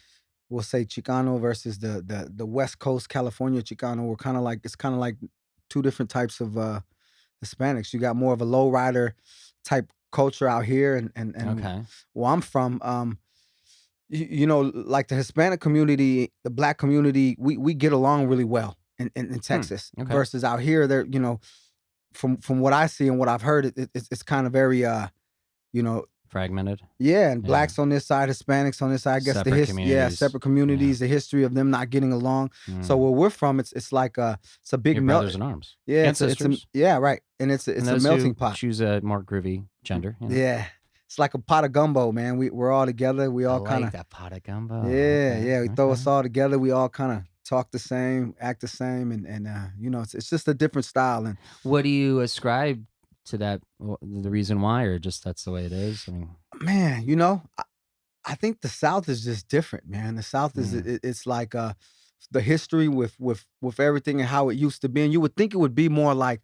Speaker 4: we'll say Chicano versus the West Coast California Chicano. It's kind of like two different types of Hispanics. You got more of a low rider type culture out here, and
Speaker 1: Okay.
Speaker 4: where I'm from, like the Hispanic community, the Black community, we get along really well in Texas.
Speaker 1: Okay.
Speaker 4: Versus out here, they're from what I see and what I've heard, it's kind of very
Speaker 1: Fragmented.
Speaker 4: yeah, and
Speaker 1: Yeah.
Speaker 4: Blacks on this side, Hispanics on this side. I guess
Speaker 1: Separate communities.
Speaker 4: separate communities, the history of them not getting along. So where we're from, it's like it's a big
Speaker 1: Your brothers in arms.
Speaker 4: yeah,
Speaker 1: And
Speaker 4: it's a
Speaker 1: sisters.
Speaker 4: yeah, right, and it's
Speaker 1: And
Speaker 4: a
Speaker 1: those
Speaker 4: melting
Speaker 1: who
Speaker 4: pot.
Speaker 1: Choose a more groovy gender.
Speaker 4: Yeah, it's like a pot of gumbo, man. We're all together. We all
Speaker 1: I
Speaker 4: kind
Speaker 1: like
Speaker 4: of
Speaker 1: that pot of gumbo.
Speaker 4: yeah. We throw
Speaker 1: okay.
Speaker 4: us all together. We all kind of talk the same, act the same, and it's just a different style. And
Speaker 1: What do you ascribe to that? The reason why, or just that's the way it is? I mean,
Speaker 4: man, I think the South is just different, man. The South is it's like the history with everything and how it used to be, and you would think it would be more like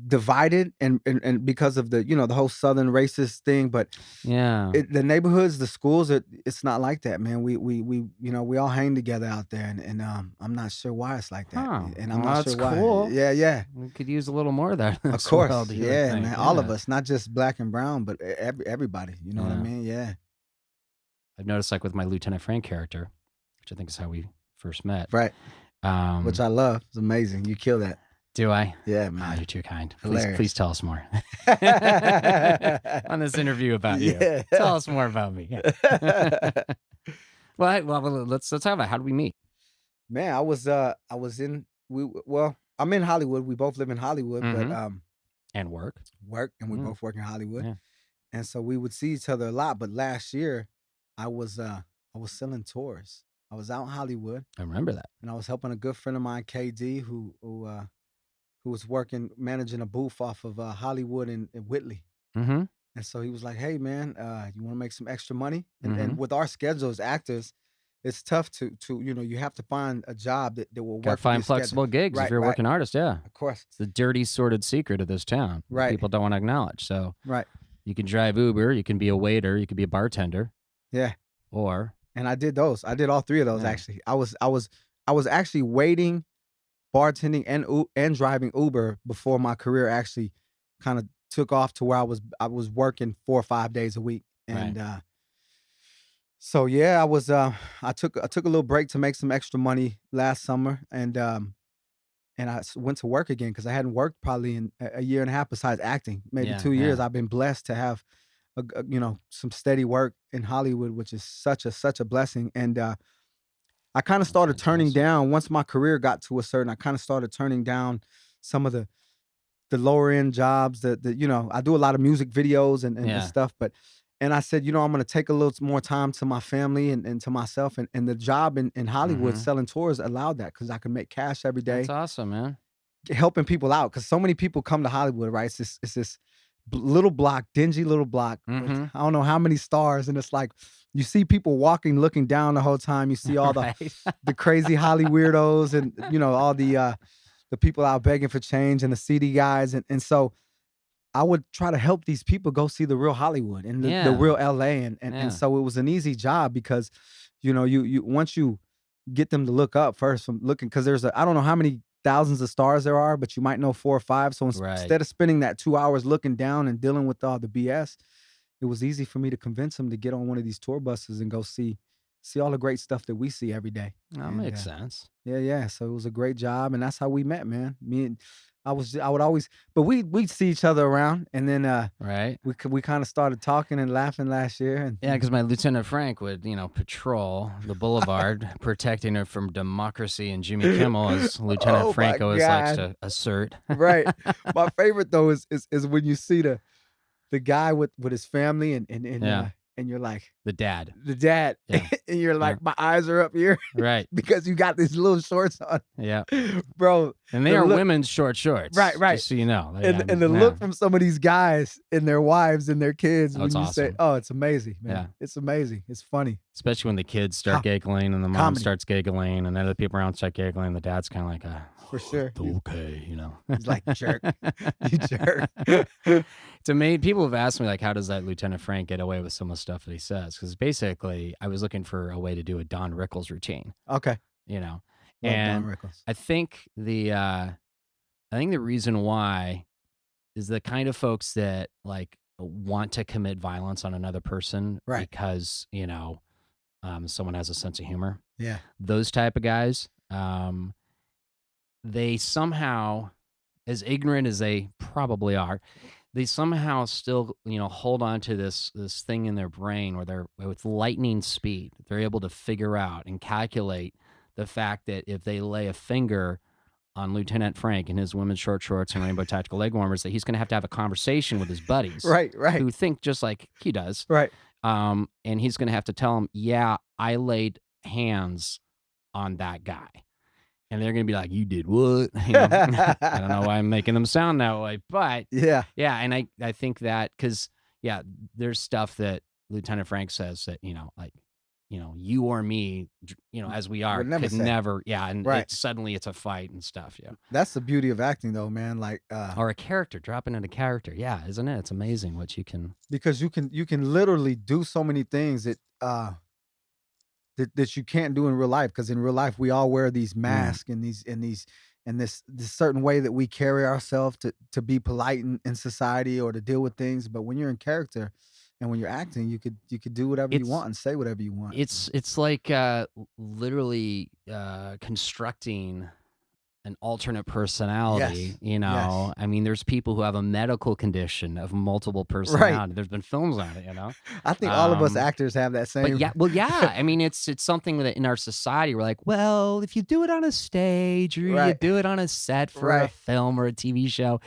Speaker 4: divided and because of the the whole Southern racist thing, but
Speaker 1: yeah.
Speaker 4: the neighborhoods, the schools, it's not like that, man. We all hang together out there, and I'm not sure why it's like that,
Speaker 1: Huh.
Speaker 4: and I'm
Speaker 1: Well,
Speaker 4: not
Speaker 1: that's
Speaker 4: sure why.
Speaker 1: cool.
Speaker 4: Yeah.
Speaker 1: We could use a little more of that.
Speaker 4: Of
Speaker 1: as
Speaker 4: course,
Speaker 1: well, do you
Speaker 4: yeah,
Speaker 1: think?
Speaker 4: man. All of
Speaker 1: Yeah.
Speaker 4: us, not just Black and brown, but everybody. You know what I
Speaker 1: Yeah.
Speaker 4: mean? Yeah.
Speaker 1: I've noticed, like with my Lieutenant Frank character, which I think is how we first met.
Speaker 4: Right. Which I love. It's amazing. You kill that.
Speaker 1: Do I?
Speaker 4: Yeah,
Speaker 1: Oh,
Speaker 4: man.
Speaker 1: you're too kind.
Speaker 4: Hilarious.
Speaker 1: Please tell us more on this interview about you.
Speaker 4: Yeah.
Speaker 1: Tell us more about me. well, let's talk about how did we meet?
Speaker 4: Man, I was I'm in Hollywood. We both live in Hollywood, but
Speaker 1: And work.
Speaker 4: and we both work in Hollywood.
Speaker 1: Yeah.
Speaker 4: And so we would see each other a lot. But last year, I was selling tours. I was out in Hollywood,
Speaker 1: I remember that.
Speaker 4: and I was helping a good friend of mine, KD, who was managing a booth off of Hollywood and Whitley.
Speaker 1: Mm-hmm.
Speaker 4: And so he was like, "Hey, man, you want to make some extra money?" And with our schedule as actors, it's tough to you have to find a job that will work.
Speaker 1: Got to find flexible gigs if you're a working artist. Yeah.
Speaker 4: Of course.
Speaker 1: It's the dirty, sordid secret of this town. that
Speaker 4: Right.
Speaker 1: People don't want to acknowledge. So
Speaker 4: Right.
Speaker 1: you can drive Uber, you can be a waiter, you can be a bartender,
Speaker 4: Yeah.
Speaker 1: or
Speaker 4: And I did those. I did all three of those
Speaker 1: Yeah.
Speaker 4: actually. I was actually waiting, bartending, and driving Uber before my career actually kind of took off to where I was working 4 or 5 days a week. And so yeah, I took a little break to make some extra money last summer, and I went to work again because I hadn't worked probably in a year and a half besides acting, maybe
Speaker 1: Yeah,
Speaker 4: 2 years.
Speaker 1: yeah.
Speaker 4: I've been blessed to have some steady work in Hollywood, which is such a blessing. And I kind of started turning
Speaker 1: fantastic.
Speaker 4: down once my career got to a certain. I kind of started turning down some of the lower end jobs. That I do a lot of music videos and
Speaker 1: Yeah.
Speaker 4: stuff, and I said, I'm going to take a little more time to my family and to myself. And the job in Hollywood selling tours allowed that because I could make cash every day,
Speaker 1: That's awesome, man.
Speaker 4: helping people out. Because so many people come to Hollywood, right? It's this little block, dingy little block. With, I don't know how many stars, and it's like you see people walking, looking down the whole time. You see all
Speaker 1: Right.
Speaker 4: the crazy Holly weirdos, and all the people out begging for change, and the seedy guys, and so I would try to help these people go see the real Hollywood and the
Speaker 1: Yeah.
Speaker 4: real LA,
Speaker 1: Yeah.
Speaker 4: and so it was an easy job because you once you get them to look up first from looking, because there's I don't know how many thousands of stars there are, but you might know 4 or 5. So
Speaker 1: Right.
Speaker 4: instead of spending that 2 hours looking down and dealing with all the BS, it was easy for me to convince them to get on one of these tour buses and go see all the great stuff that we see every day.
Speaker 1: That
Speaker 4: And,
Speaker 1: makes sense.
Speaker 4: yeah. So it was a great job, and that's how we met, man. Me and I would always, but we'd see each other around, and then
Speaker 1: Right.
Speaker 4: we kind of started talking and laughing last year, and
Speaker 1: Yeah, because my Lieutenant Frank would, patrol the boulevard, protecting her from democracy and Jimmy Kimmel, as Lieutenant
Speaker 4: Oh,
Speaker 1: Frank
Speaker 4: my
Speaker 1: always likes
Speaker 4: God.
Speaker 1: to assert.
Speaker 4: right. My favorite though is when you see the guy with his family, and
Speaker 1: Yeah.
Speaker 4: and you're like
Speaker 1: The dad.
Speaker 4: the dad,
Speaker 1: Yeah.
Speaker 4: and you're like, my eyes are up here
Speaker 1: Right.
Speaker 4: because you got these little shorts on,
Speaker 1: Yeah.
Speaker 4: bro.
Speaker 1: And they
Speaker 4: The
Speaker 1: are
Speaker 4: look-
Speaker 1: women's short shorts.
Speaker 4: Right, right.
Speaker 1: Just so you know.
Speaker 4: and the look from some of these guys and their wives and their kids
Speaker 1: Oh,
Speaker 4: when
Speaker 1: it's
Speaker 4: you say,
Speaker 1: awesome.
Speaker 4: "Oh, it's amazing, man!
Speaker 1: Yeah.
Speaker 4: It's amazing. It's funny."
Speaker 1: Especially when the kids start giggling and the mom
Speaker 4: Comedy.
Speaker 1: starts giggling and then other people around start giggling. The dad's kind of like,
Speaker 4: For sure.
Speaker 1: okay,
Speaker 4: He's like, jerk. You jerk.
Speaker 1: It's amazing. People have asked me, like, how does that Lieutenant Frank get away with some of the stuff that he says? Because basically, I was looking for a way to do a Don Rickles routine,
Speaker 4: Okay.
Speaker 1: you know?
Speaker 4: Love Don
Speaker 1: And
Speaker 4: Rickles.
Speaker 1: I think the reason why is the kind of folks that like want to commit violence on another person
Speaker 4: Right.
Speaker 1: because, someone has a sense of humor.
Speaker 4: Yeah.
Speaker 1: Those type of guys, they somehow, as ignorant as they probably are, they somehow still, hold on to this thing in their brain where they're with lightning speed. They're able to figure out and calculate the fact that if they lay a finger on Lieutenant Frank and his women's short shorts and rainbow tactical leg warmers, that he's going to have a conversation with his buddies,
Speaker 4: Right.
Speaker 1: who think just like he does.
Speaker 4: Right.
Speaker 1: And he's going to have to tell him, yeah, I laid hands on that guy. And they're going to be like, you did what? I don't know why I'm making them sound that way, but
Speaker 4: Yeah.
Speaker 1: yeah. And I think that because, yeah, there's stuff that Lieutenant Frank says that, you or me, as we are,
Speaker 4: Would never
Speaker 1: could
Speaker 4: say.
Speaker 1: never. Yeah. And
Speaker 4: Right.
Speaker 1: suddenly it's a fight and stuff. Yeah.
Speaker 4: That's the beauty of acting, though, man. Like,
Speaker 1: Or a character, dropping in a character. Yeah. Isn't it? It's amazing what you can.
Speaker 4: because you can literally do so many things that that you can't do in real life. Because in real life, we all wear these masks and this certain way that we carry ourselves to be polite in society or to deal with things. But when you're in character and when you're acting, you could do whatever you
Speaker 1: It's-
Speaker 4: want and say whatever you want.
Speaker 1: It's like literally constructing an alternate personality.
Speaker 4: Yes.
Speaker 1: I mean, there's people who have a medical condition of multiple personality. There's been films on it.
Speaker 4: I think all of us
Speaker 1: Um,
Speaker 4: actors have that same.
Speaker 1: But yeah, well, yeah. I mean, it's something that in our society we're like, well, if you do it on a stage or you
Speaker 4: Right.
Speaker 1: do it on a set for a
Speaker 4: Right.
Speaker 1: film or a TV show,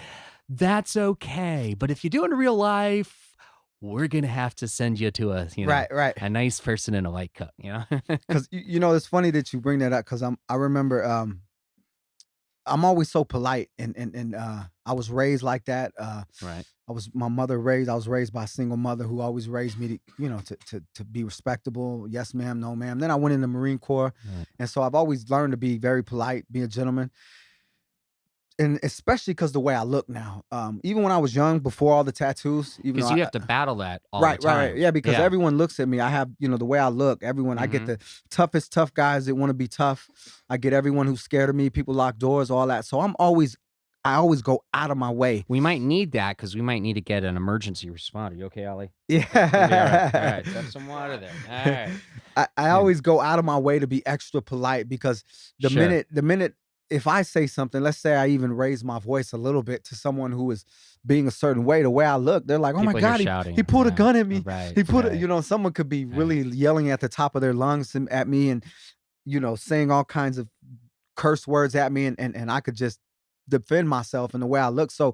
Speaker 1: that's okay. But if you do it in real life, we're gonna have to send you to a
Speaker 4: Right.
Speaker 1: a nice person in a white coat.
Speaker 4: Because it's funny that you bring that up. Because I remember I'm always so polite, and I was raised like that.
Speaker 1: Right.
Speaker 4: I was raised by a single mother who always raised me to be respectable. Yes, ma'am. No, ma'am. Then I went in the Marine Corps,
Speaker 1: Right.
Speaker 4: and so I've always learned to be very polite, be a gentleman. And especially because the way I look now, even when I was young, before all the tattoos, even
Speaker 1: Because
Speaker 4: though
Speaker 1: you
Speaker 4: I-
Speaker 1: have to battle that all
Speaker 4: right,
Speaker 1: the time.
Speaker 4: right, yeah, because everyone looks at me. I have, the way I look. Everyone, I get
Speaker 1: Mhm.
Speaker 4: the toughest tough guys that want to be tough. I get everyone who's scared of me. People lock doors, all that. So I always go out of my way.
Speaker 1: We might need that because we might need to get an emergency responder. You okay, Ollie?
Speaker 4: Yeah,
Speaker 1: You'll be all right. All right, have some water there. All right.
Speaker 4: I always go out of my way to be extra polite because the
Speaker 1: Sure.
Speaker 4: minute if I say something, let's say I even raise my voice a little bit to someone who is being a certain way, the way I look, they're like, "Oh my
Speaker 1: People hear
Speaker 4: God,
Speaker 1: shouting.
Speaker 4: he pulled a
Speaker 1: Yeah.
Speaker 4: gun at me.
Speaker 1: Right.
Speaker 4: He put
Speaker 1: right.
Speaker 4: it." Someone could be really yelling at the top of their lungs at me and saying all kinds of curse words at me, and I could just defend myself in the way I look. So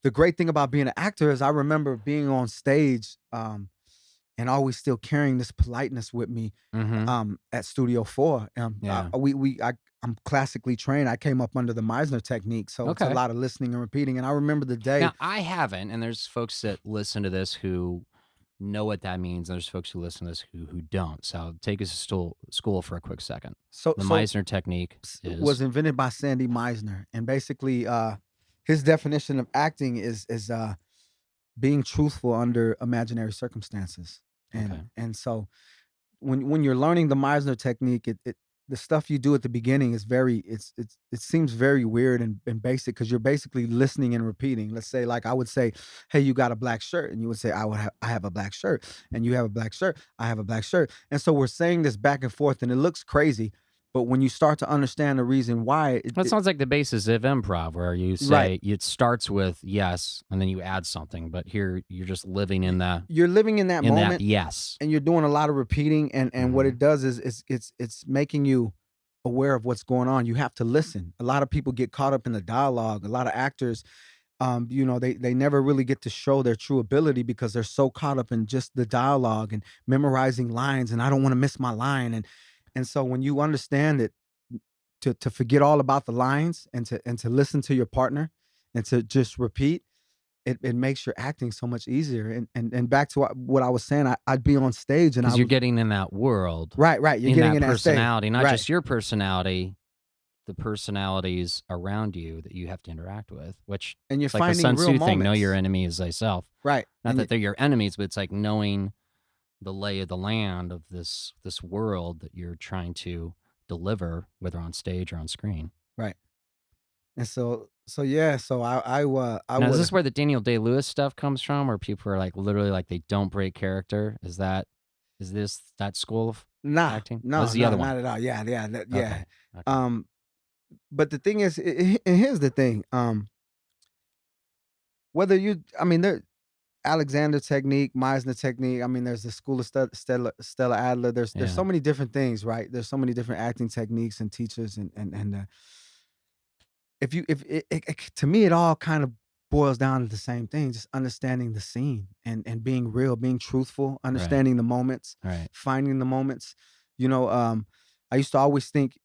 Speaker 4: the great thing about being an actor is I remember being on stage and always still carrying this politeness with me
Speaker 1: Mhm.
Speaker 4: at Studio 4.
Speaker 1: Yeah.
Speaker 4: I'm classically trained. I came up under the Meisner technique, so it's a
Speaker 1: Okay.
Speaker 4: lot of listening and repeating. And I remember the day.
Speaker 1: Now, I haven't, and there's folks that listen to this who know what that means. And there's folks who listen to this who don't. So take us to school for a quick second.
Speaker 4: So
Speaker 1: The Meisner technique
Speaker 4: was invented by Sandy Meisner, and basically, his definition of acting is being truthful under imaginary circumstances.
Speaker 1: Okay.
Speaker 4: And so when you're learning the Meisner technique, the stuff you do at the beginning is it seems very weird and basic because you're basically listening and repeating. Let's say, like, I would say, "Hey, you got a black shirt," and you would say, I have a black shirt," and you have a black shirt, I have a black shirt, and so we're saying this back and forth, and it looks crazy, But when you start to understand the reason why,
Speaker 1: That sounds like the basis of improv, where you say it starts with yes, and then you add something. But here, you're just living in that.
Speaker 4: you're living in that moment,
Speaker 1: yes,
Speaker 4: and you're doing a lot of repeating. And what it does is it's making you aware of what's going on. You have to listen. A lot of people get caught up in the dialogue. A lot of actors, they never really get to show their true ability because they're so caught up in just the dialogue and memorizing lines. And I don't want to miss my line. And so when you understand it, to forget all about the lines and to listen to your partner and to just repeat, it makes your acting so much easier. And back to what I was saying, I'd be on stage and
Speaker 1: because you're getting in that world,
Speaker 4: right. You're getting in that
Speaker 1: personality,
Speaker 4: stage.
Speaker 1: not
Speaker 4: Right.
Speaker 1: just your personality, the personalities around you that you have to interact with. Which
Speaker 4: And you're
Speaker 1: it's like the
Speaker 4: finding
Speaker 1: Sun
Speaker 4: real
Speaker 1: Tzu
Speaker 4: moments.
Speaker 1: thing: know your enemy as thyself.
Speaker 4: Right.
Speaker 1: Not
Speaker 4: And
Speaker 1: that they're your enemies, but it's like knowing the lay of the land of this world that you're trying to deliver, whether on stage or on screen.
Speaker 4: Right. And so yeah, so I
Speaker 1: Now, is this where the Daniel Day-Lewis stuff comes from, where people are like literally like they don't break character? Is this that school of acting?
Speaker 4: No,
Speaker 1: What's the other one?
Speaker 4: not at all. Yeah.
Speaker 1: Okay.
Speaker 4: But the thing is, and here's the thing. Whether there Alexander technique, Meisner technique. I mean, there's the school of Stella Adler. There's so many different things, right? There's so many different acting techniques and teachers, and to me, it all kind of boils down to the same thing: just understanding the scene and being real, being truthful, understanding the moments,
Speaker 1: Right.
Speaker 4: finding the moments. I used to always think,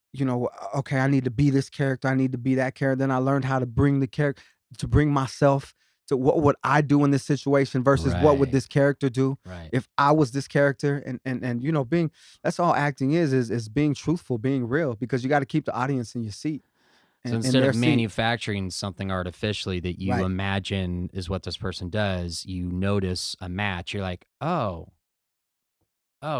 Speaker 4: okay, I need to be this character, I need to be that character. Then I learned how to bring the character, to bring myself to what would I do in this situation versus what would
Speaker 1: Right.
Speaker 4: this character do
Speaker 1: Right.
Speaker 4: if I was this character. And being, that's all acting is being truthful, being real, because you got to keep the audience in your seat.
Speaker 1: So
Speaker 4: in
Speaker 1: instead
Speaker 4: their
Speaker 1: of
Speaker 4: seat.
Speaker 1: manufacturing something artificially that you
Speaker 4: Right.
Speaker 1: imagine is what this person does, you notice a match. You're like, oh,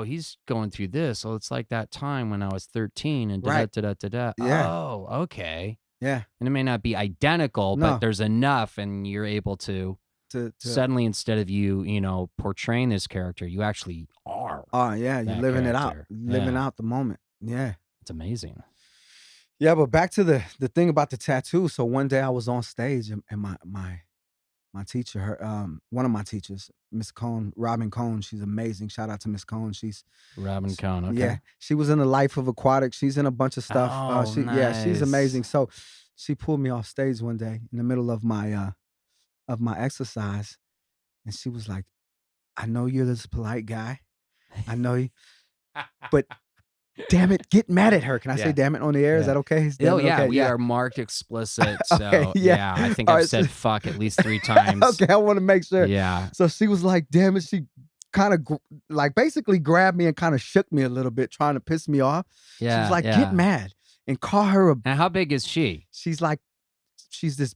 Speaker 1: he's going through this. So it's like that time when I was 13 and
Speaker 4: Right.
Speaker 1: da-da-da-da-da.
Speaker 4: Yeah.
Speaker 1: Oh, okay.
Speaker 4: Yeah.
Speaker 1: And it may not be identical,
Speaker 4: No.
Speaker 1: but there's enough, and you're able to
Speaker 4: To
Speaker 1: suddenly, instead of you portraying this character, you actually are.
Speaker 4: yeah, you're
Speaker 1: that
Speaker 4: living it out,
Speaker 1: character.
Speaker 4: living
Speaker 1: Yeah.
Speaker 4: out the moment. Yeah.
Speaker 1: It's amazing.
Speaker 4: Yeah, but back to the thing about the tattoo. So one day I was on stage and my teacher, one of my teachers, Miss Cohn, Robin Cohn, she's amazing. Shout out to Miss Cohn. She's
Speaker 1: Robin Cohn. Okay.
Speaker 4: Yeah, she was in the Life of Aquatic. She's in a bunch of stuff.
Speaker 1: Oh,
Speaker 4: Yeah, she's
Speaker 1: nice.
Speaker 4: amazing. So she pulled me off stage one day in the middle of my exercise, and she was like, "I know you're this polite guy. I know you, but damn it, get mad at her." Can I say
Speaker 1: Yeah.
Speaker 4: "damn it" on the air? Is
Speaker 1: Yeah.
Speaker 4: that okay? Is
Speaker 1: Oh
Speaker 4: damn it
Speaker 1: yeah,
Speaker 4: okay?
Speaker 1: we are marked explicit. So
Speaker 4: Okay, yeah.
Speaker 1: I think
Speaker 4: All
Speaker 1: I've
Speaker 4: right,
Speaker 1: said
Speaker 4: so-
Speaker 1: fuck at least 3 times.
Speaker 4: Okay, I want to make sure.
Speaker 1: Yeah.
Speaker 4: So she was like, "Damn it!" She kind of basically grabbed me and kind of shook me a little bit, trying to piss me off.
Speaker 1: Yeah.
Speaker 4: She was like,
Speaker 1: yeah.
Speaker 4: "Get mad and call her a."
Speaker 1: And how big is she?
Speaker 4: She's this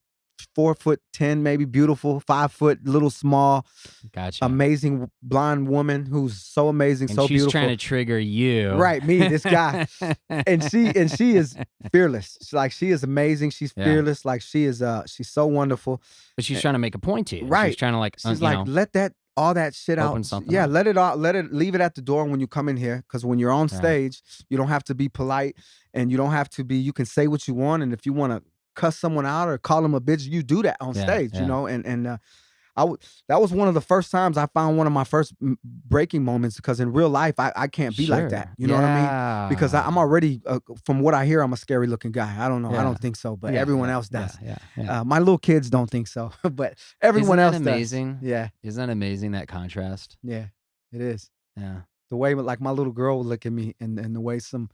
Speaker 4: 4'10", maybe beautiful, 5 foot, little small,
Speaker 1: Gotcha.
Speaker 4: amazing blonde woman who's so amazing,
Speaker 1: And
Speaker 4: so
Speaker 1: she's
Speaker 4: beautiful.
Speaker 1: trying to trigger you.
Speaker 4: Right, me, this guy. and she is fearless. She is amazing. She's
Speaker 1: Yeah.
Speaker 4: fearless. She's so wonderful.
Speaker 1: But she's trying to make a point to you.
Speaker 4: Right.
Speaker 1: She's trying to like,
Speaker 4: She's
Speaker 1: you
Speaker 4: like,
Speaker 1: know,
Speaker 4: let all that shit out.
Speaker 1: open something
Speaker 4: Yeah,
Speaker 1: up.
Speaker 4: let it out. Leave it at the door when you come in here. Because when you're on
Speaker 1: Right.
Speaker 4: stage, you don't have to be polite, and you don't have to be. You can say what you want, and if you want to cuss someone out or call them a bitch, you do that on
Speaker 1: Yeah,
Speaker 4: stage.
Speaker 1: yeah.
Speaker 4: You know, and that was one of the first times I found one of my first breaking moments, because in real life I can't be like that. You know what I mean? Because I'm already, from what I hear, I'm a scary looking guy. I don't know. I
Speaker 1: Yeah.
Speaker 4: don't think so, but
Speaker 1: Yeah,
Speaker 4: everyone
Speaker 1: yeah,
Speaker 4: else does.
Speaker 1: Yeah.
Speaker 4: My little kids don't think so, but everyone
Speaker 1: Isn't
Speaker 4: else
Speaker 1: that amazing?
Speaker 4: does. Yeah,
Speaker 1: Isn't that amazing, that contrast?
Speaker 4: yeah, it is.
Speaker 1: Yeah.
Speaker 4: The way like my little girl would look at me, and the way some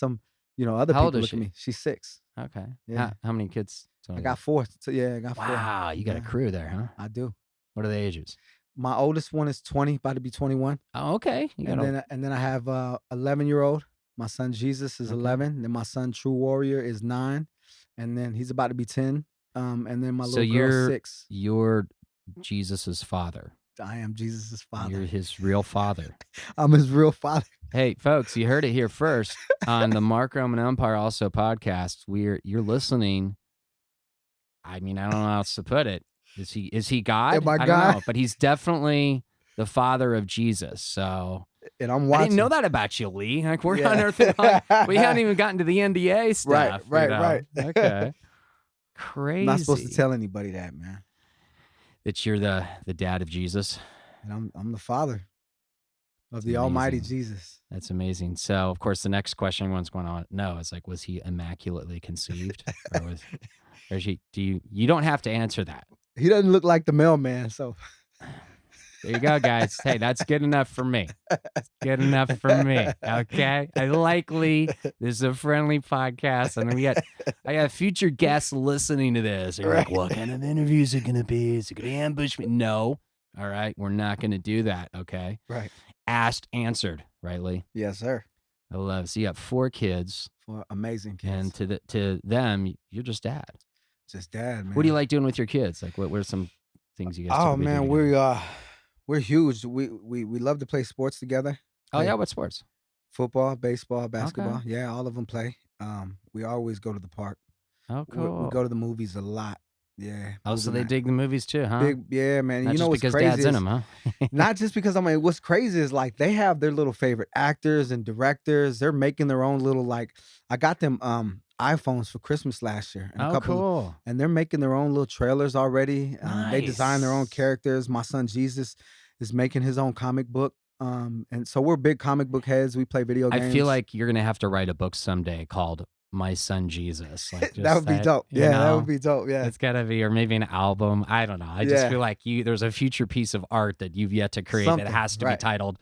Speaker 4: other
Speaker 1: How old
Speaker 4: people
Speaker 1: is
Speaker 4: look
Speaker 1: she?
Speaker 4: at me. She's 6.
Speaker 1: Okay.
Speaker 4: Yeah.
Speaker 1: How many kids?
Speaker 4: I got 4. So yeah, I got 4.
Speaker 1: Wow, you got a
Speaker 4: Yeah.
Speaker 1: crew there, huh?
Speaker 4: I do.
Speaker 1: What are the ages?
Speaker 4: My oldest one is 20, about to be 21.
Speaker 1: Oh, okay. You got
Speaker 4: And then I have 11-year-old. My son Jesus is
Speaker 1: Okay.
Speaker 4: 11. Then my son True Warrior is 9, and then he's about to be 10. And then my
Speaker 1: So
Speaker 4: little
Speaker 1: you're-
Speaker 4: girl's 6.
Speaker 1: you're Jesus's father.
Speaker 4: I am Jesus's father.
Speaker 1: You're his real father.
Speaker 4: I'm his real father.
Speaker 1: Hey, folks, you heard it here first on the Mark Roman Empire Also podcast. You're listening. I mean, I don't know how else to put it. Is he God?
Speaker 4: Am I
Speaker 1: don't
Speaker 4: God?
Speaker 1: know, but he's definitely the father of Jesus. So
Speaker 4: and I'm
Speaker 1: I
Speaker 4: watching.
Speaker 1: didn't know that about you, Lee. Like we're
Speaker 4: Yeah.
Speaker 1: unearthing. We hadn't even gotten to the NDA stuff.
Speaker 4: Right.
Speaker 1: Okay. Crazy.
Speaker 4: I'm not supposed to tell anybody that, man.
Speaker 1: that you're the dad of Jesus.
Speaker 4: And I'm the father of
Speaker 1: It's
Speaker 4: the Almighty
Speaker 1: amazing.
Speaker 4: Jesus.
Speaker 1: That's amazing. So, of course, the next question everyone's going on. No, it's like, was he immaculately conceived, or you don't have to answer that.
Speaker 4: He doesn't look like the mailman, so
Speaker 1: There you go, guys. Hey, that's good enough for me. It's good enough for me. Okay. I likely this is a friendly podcast, and I got future guests listening to this. They're like, what kind of interviews are gonna be? Is it gonna ambush me? No. All right, we're not gonna do that. Okay.
Speaker 4: right.
Speaker 1: Asked, answered. Right, Lee?
Speaker 4: Yes, sir.
Speaker 1: I love it. So you got 4 kids,
Speaker 4: For amazing kids.
Speaker 1: and to them, you're just dad.
Speaker 4: Just dad, man.
Speaker 1: What do you like doing with your kids? Like, what are some things you guys?
Speaker 4: Oh
Speaker 1: typically
Speaker 4: man,
Speaker 1: do together?
Speaker 4: we're huge. We love to play sports together.
Speaker 1: Oh yeah, what sports?
Speaker 4: Football, baseball, basketball. Yeah, all of them play. We always go to the park.
Speaker 1: Oh,
Speaker 4: We
Speaker 1: cool.
Speaker 4: go to the movies a lot. Yeah.
Speaker 1: Oh, so
Speaker 4: movie
Speaker 1: they
Speaker 4: night.
Speaker 1: dig the movies too, huh?
Speaker 4: Yeah, man.
Speaker 1: Not
Speaker 4: You
Speaker 1: just
Speaker 4: know what's
Speaker 1: because
Speaker 4: crazy?
Speaker 1: dad's in them, huh?
Speaker 4: Not just because what's crazy is like they have their little favorite actors and directors. They're making their own little I got them iPhones for Christmas last year. And
Speaker 1: Oh, cool.
Speaker 4: and they're making their own little trailers already. They design their own
Speaker 1: Nice.
Speaker 4: characters. My son Jesus is making his own comic book. And so we're big comic book heads. We play video games.
Speaker 1: I feel like you're gonna have to write a book someday called My Son Jesus. Like
Speaker 4: that would be dope.
Speaker 1: you
Speaker 4: Yeah, that
Speaker 1: know,
Speaker 4: would be dope. Yeah.
Speaker 1: It's gotta be, or maybe an album. I don't know. I just
Speaker 4: Yeah.
Speaker 1: feel like there's a future piece of art that you've yet to create that
Speaker 4: Something,
Speaker 1: has to be
Speaker 4: right.
Speaker 1: titled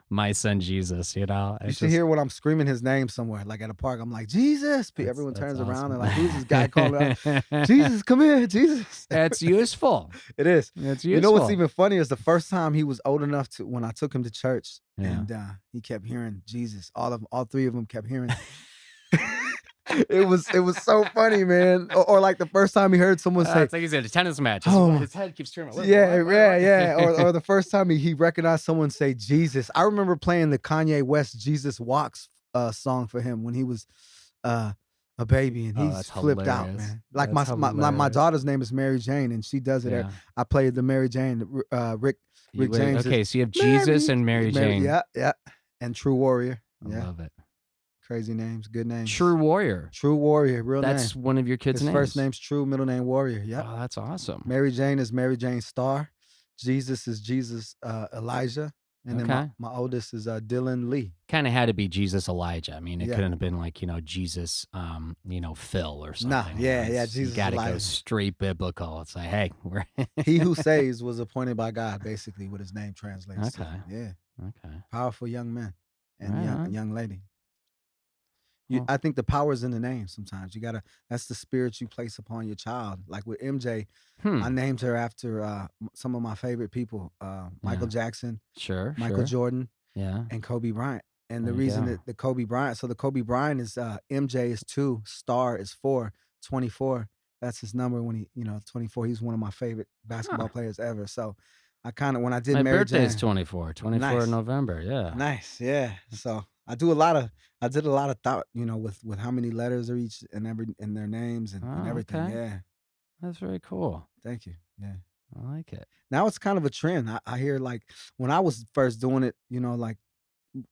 Speaker 1: My Son Jesus. You know,
Speaker 4: You
Speaker 1: It's
Speaker 4: should
Speaker 1: just-
Speaker 4: hear when I'm screaming his name somewhere, like at a park. I'm like, Jesus.
Speaker 1: That's-
Speaker 4: Everyone
Speaker 1: that's
Speaker 4: turns around.
Speaker 1: awesome.
Speaker 4: They're like, who's this guy calling out? Jesus, come here, Jesus.
Speaker 1: That's useful.
Speaker 4: It is.
Speaker 1: It's useful.
Speaker 4: You know what's even funny is the first time he was old enough to, when I took him to church,
Speaker 1: Yeah.
Speaker 4: and he kept hearing Jesus. All 3 of them kept hearing. It was so funny, man. Or like the first time he heard someone say,
Speaker 1: it's like he's at a tennis match.
Speaker 4: Oh,
Speaker 1: His head keeps turning.
Speaker 4: yeah. Or the first time he recognized someone say Jesus. I remember playing the Kanye West Jesus Walks song for him when he was a baby, and
Speaker 1: Oh,
Speaker 4: he's
Speaker 1: that's
Speaker 4: flipped out,
Speaker 1: hilarious.
Speaker 4: man. Like
Speaker 1: That's
Speaker 4: my
Speaker 1: hilarious.
Speaker 4: daughter's name is Mary Jane, and she does it.
Speaker 1: Yeah.
Speaker 4: I played the Mary Jane. Rick James.
Speaker 1: Okay, so you have Jesus and Mary Jane.
Speaker 4: Yeah. And True Warrior.
Speaker 1: I
Speaker 4: Yeah.
Speaker 1: love it.
Speaker 4: Crazy names, good names.
Speaker 1: True Warrior.
Speaker 4: True Warrior, real
Speaker 1: That's
Speaker 4: name.
Speaker 1: one of your kids'
Speaker 4: His
Speaker 1: names.
Speaker 4: first name's True, middle name Warrior. Yep.
Speaker 1: Oh, that's awesome.
Speaker 4: Mary Jane is Mary Jane Starr. Jesus is Jesus Elijah. And then
Speaker 1: Okay.
Speaker 4: my oldest is Dylan Lee.
Speaker 1: Kind of had to be Jesus Elijah. I mean, it
Speaker 4: Yeah.
Speaker 1: couldn't have been like, Jesus, Phil or something.
Speaker 4: Nah, yeah,
Speaker 1: It's-
Speaker 4: Jesus
Speaker 1: You got to go
Speaker 4: Elijah.
Speaker 1: straight biblical. It's like, hey, we're
Speaker 4: He who saves was appointed by God, basically, what his name translates to.
Speaker 1: Okay.
Speaker 4: Yeah.
Speaker 1: Okay.
Speaker 4: Powerful young man and
Speaker 1: Right.
Speaker 4: young lady.
Speaker 1: Well-
Speaker 4: I think the power is in the name sometimes. That's the spirit you place upon your child. Like with MJ,
Speaker 1: Hmm.
Speaker 4: I named her after some of my favorite people, Michael
Speaker 1: Yeah.
Speaker 4: Jackson,
Speaker 1: Sure.
Speaker 4: Michael
Speaker 1: sure.
Speaker 4: Jordan,
Speaker 1: Yeah.
Speaker 4: and Kobe Bryant. And the
Speaker 1: There you
Speaker 4: reason
Speaker 1: go.
Speaker 4: that the Kobe Bryant is MJ is 2, Star is 4, 24. That's his number when 24. He's one of my favorite basketball players ever. So I kind of, when I did
Speaker 1: My
Speaker 4: Mary
Speaker 1: birthday is
Speaker 4: Jane,
Speaker 1: 24
Speaker 4: Nice.
Speaker 1: November. Yeah.
Speaker 4: nice, yeah. So I did a lot of thought, with how many letters are each and their names and
Speaker 1: Oh,
Speaker 4: everything.
Speaker 1: okay.
Speaker 4: Yeah.
Speaker 1: That's very cool.
Speaker 4: Thank you. Yeah.
Speaker 1: I like it.
Speaker 4: Now it's kind of a trend. I hear like when I was first doing it, like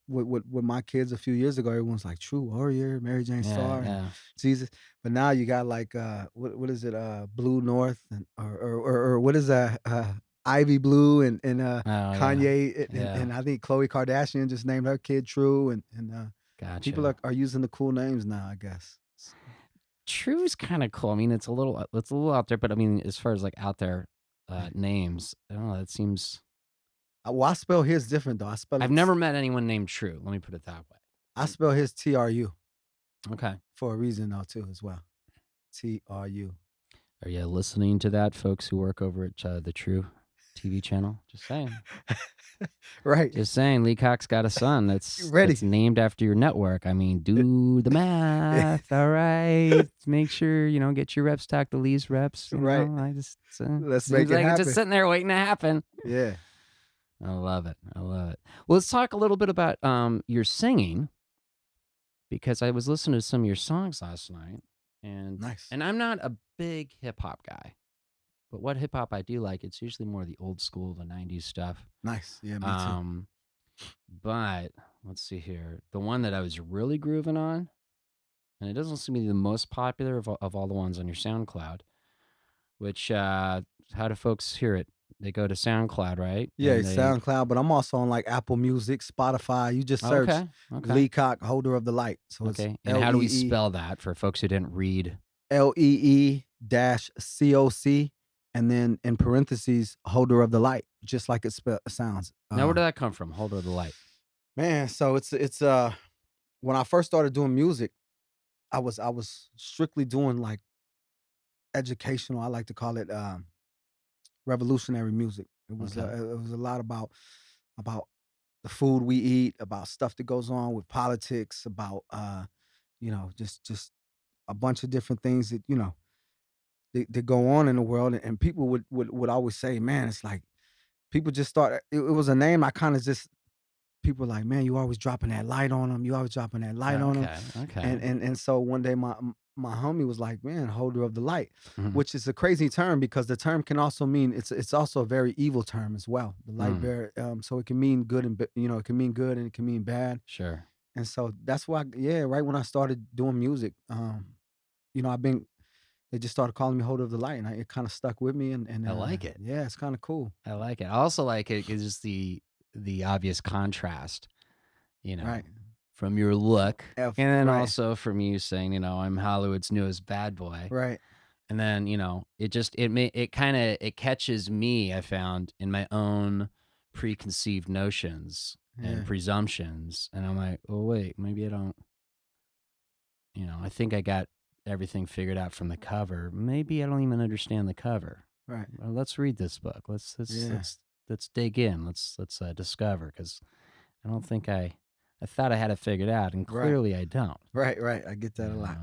Speaker 4: with my kids a few years ago, everyone's like True Warrior, Mary Jane Starr, and
Speaker 1: Yeah.
Speaker 4: Jesus. But now you got like what is it? Blue North and or what is that? Ivy Blue and
Speaker 1: Oh, yeah.
Speaker 4: Kanye
Speaker 1: Yeah.
Speaker 4: and I think Khloe Kardashian just named her kid True and
Speaker 1: Gotcha.
Speaker 4: people are using the cool names now, I guess.
Speaker 1: True is kind of cool. I mean, it's a little out there, but I mean, as far as like out there names, I don't know. That seems.
Speaker 4: Well, I spell his different though.
Speaker 1: I've never met anyone named True. Let me put it that way.
Speaker 4: I spell his TRU
Speaker 1: Okay.
Speaker 4: for a reason though too as well. TRU.
Speaker 1: Are you listening to that, folks who work over at the True TV channel? Just saying.
Speaker 4: Right.
Speaker 1: Just saying. Lee Coc's got a son that's
Speaker 4: Ready.
Speaker 1: that's named after your network. I mean, do the math. All right. Make sure get your reps talk to Lee's reps. you
Speaker 4: Right.
Speaker 1: know, I just
Speaker 4: Let's
Speaker 1: seems
Speaker 4: make it
Speaker 1: like it's
Speaker 4: happen.
Speaker 1: just sitting there waiting to happen.
Speaker 4: Yeah.
Speaker 1: I love it. I love it. Well, let's talk a little bit about your singing, because I was listening to some of your songs last night, and
Speaker 4: Nice.
Speaker 1: and I'm not a big hip hop guy, but what hip hop I do like, it's usually more the old school, the '90s stuff.
Speaker 4: Nice. Yeah, me too.
Speaker 1: But let's see here. The one that I was really grooving on, and it doesn't seem to be the most popular of all the ones on your SoundCloud, which, how do folks hear it? They go to SoundCloud, right?
Speaker 4: Yeah,
Speaker 1: And
Speaker 4: it's
Speaker 1: they,
Speaker 4: SoundCloud, but I'm also on like Apple Music, Spotify. You just search
Speaker 1: okay.
Speaker 4: Lee Coc, Holder of the Light. So it's
Speaker 1: Okay. And how do we spell that for folks who didn't read?
Speaker 4: LEE-COC, and then in parentheses, Holder of the Light, just like it sounds.
Speaker 1: Now, where did that come from? Holder of the Light.
Speaker 4: Man, so it's when I first started doing music, I was strictly doing like educational. I like to call it revolutionary music. It was
Speaker 1: Okay.
Speaker 4: it was a lot about the food we eat, about stuff that goes on with politics, about just a bunch of different things that that go on in the world. And people would always say, man, it's like people just thought it was a name. I kind of just people were like, man, you always dropping that light on them. You always dropping that light on them.
Speaker 1: Okay.
Speaker 4: And so one day my homie was like, man, holder of the light,
Speaker 1: Mhm.
Speaker 4: which is a crazy term because the term can also mean it's also a very evil term as well. The light bearer. So it can mean good and it can mean good and it can mean bad.
Speaker 1: Sure.
Speaker 4: And so that's why, right when I started doing music, they just started calling me holder of the light, and it kind of stuck with me. And
Speaker 1: I like it.
Speaker 4: Yeah, it's kind of cool.
Speaker 1: I like it. I also like it because it's the obvious contrast,
Speaker 4: Right.
Speaker 1: from your look, and then
Speaker 4: right.
Speaker 1: also from you saying, I'm Hollywood's newest bad boy.
Speaker 4: Right.
Speaker 1: And then, it catches me, I found, in my own preconceived notions and presumptions. And I'm like, oh, wait, maybe I don't, I think I got everything figured out from the cover. Maybe I don't even understand the cover.
Speaker 4: Right.
Speaker 1: Well, let's read this book. Let's dig in. Let's discover, because I don't think I thought I had it figured out, and clearly I don't.
Speaker 4: Right. I get that a lot.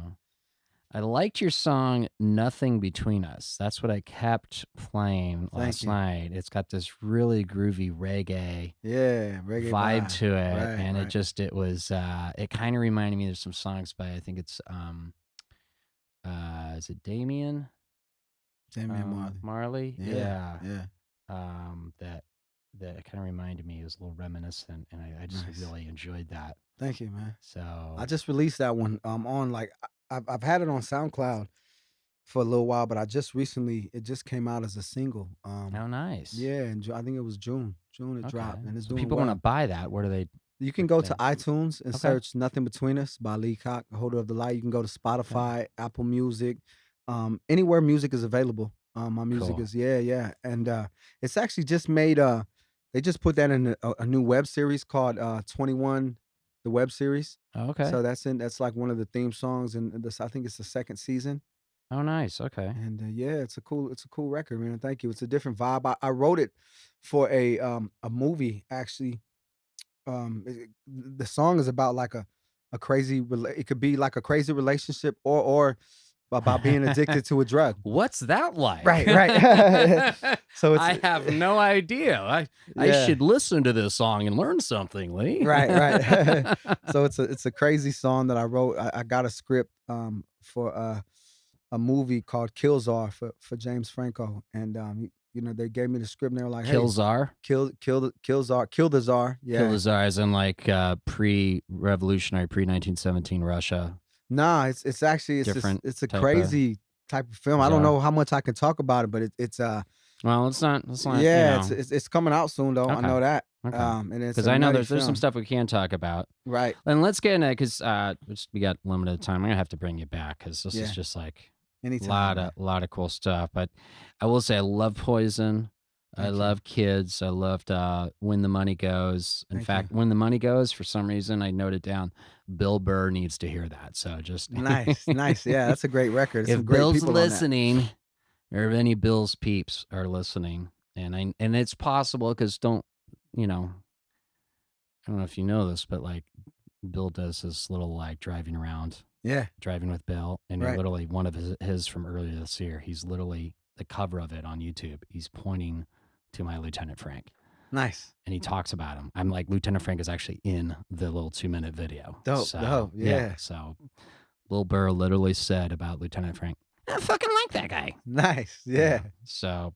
Speaker 1: I liked your song "Nothing Between Us." That's what I kept playing last night. It's got this really groovy reggae vibe to it, and it was it kind of reminded me of some songs by, I think it's is it Damian Marley?
Speaker 4: Yeah.
Speaker 1: That kind of reminded me. It was a little reminiscent, and I just really enjoyed that.
Speaker 4: Thank you, man.
Speaker 1: So
Speaker 4: I just released that one on like I've had it on SoundCloud for a little while, but I just recently it just came out as a single.
Speaker 1: Oh, nice.
Speaker 4: Yeah, and I think it was June it dropped, and it's doing
Speaker 1: people
Speaker 4: well.
Speaker 1: want to buy that. Where do they?
Speaker 4: You can go to iTunes and search "Nothing Between Us" by Lee Coc, Holder of the Light. You can go to Spotify, Apple Music, anywhere music is available. My music is and it's actually just made they just put that in a new web series called 21 the web series.
Speaker 1: Okay.
Speaker 4: So that's like one of the theme songs, and I think it's the second season.
Speaker 1: Oh, nice. Okay.
Speaker 4: And it's a cool record, man. Thank you. It's a different vibe. I wrote it for a movie actually. The song is about like a crazy it could be like a crazy relationship or about being addicted to a drug.
Speaker 1: What's that like?
Speaker 4: Right. So
Speaker 1: I have no idea. I should listen to this song and learn something, Lee.
Speaker 4: Right. So it's a crazy song that I wrote. I got a script for a movie called Kill Czar for James Franco, and they gave me the script and they were like,
Speaker 1: Kill Czar?
Speaker 4: Kill the Czar. Yeah.
Speaker 1: Kill the Czar as in like pre-revolutionary, pre-1917 Russia.
Speaker 4: Nah, it's actually
Speaker 1: Different
Speaker 4: it's a crazy type of film. I don't know how much I can talk about it, but it's
Speaker 1: well, it's not
Speaker 4: yeah, it's coming out soon though. I know that.
Speaker 1: Okay.
Speaker 4: And it's
Speaker 1: because I know there's some stuff we can talk about.
Speaker 4: Right.
Speaker 1: And let's get into it, because we got limited time. I'm gonna have to bring you back because this is just like
Speaker 4: anytime,
Speaker 1: a lot of cool stuff. But I will say I love Poison. I love Kids. I loved When the Money Goes. In fact, When the Money Goes, for some reason, I noted down, Bill Burr needs to hear that. So just
Speaker 4: nice. Yeah, that's a great record.
Speaker 1: If Bill's listening, or if any Bill's peeps are listening, and it's possible, because I don't know if you know this, but like Bill does this little like driving around.
Speaker 4: Yeah.
Speaker 1: Driving with Bill, and literally one of his from earlier this year, he's literally the cover of it on YouTube. He's pointing to my Lieutenant Frank.
Speaker 4: Nice.
Speaker 1: And he talks about him. I'm like, Lieutenant Frank is actually in the little 2-minute video.
Speaker 4: Dope. Yeah.
Speaker 1: So Bill Burr literally said about Lieutenant Frank, I fucking like that guy.
Speaker 4: Nice. Yeah.
Speaker 1: So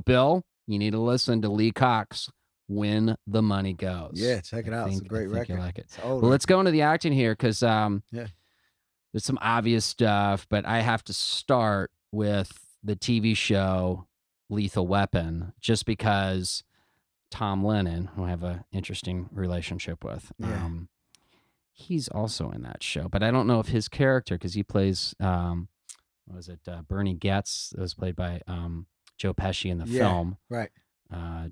Speaker 1: Bill, you need to listen to Lee Coc's When the Money Goes.
Speaker 4: Yeah, check it out. It's a great record.
Speaker 1: You like it.
Speaker 4: It's old.
Speaker 1: Well, let's go into the acting here because
Speaker 4: Yeah.
Speaker 1: there's some obvious stuff, but I have to start with the TV show Lethal Weapon, just because Tom Lennon, who I have an interesting relationship with,
Speaker 4: Yeah.
Speaker 1: he's also in that show. But I don't know if his character, because he plays, what was it, Bernie Getz, that was played by Joe Pesci in the film.
Speaker 4: Right.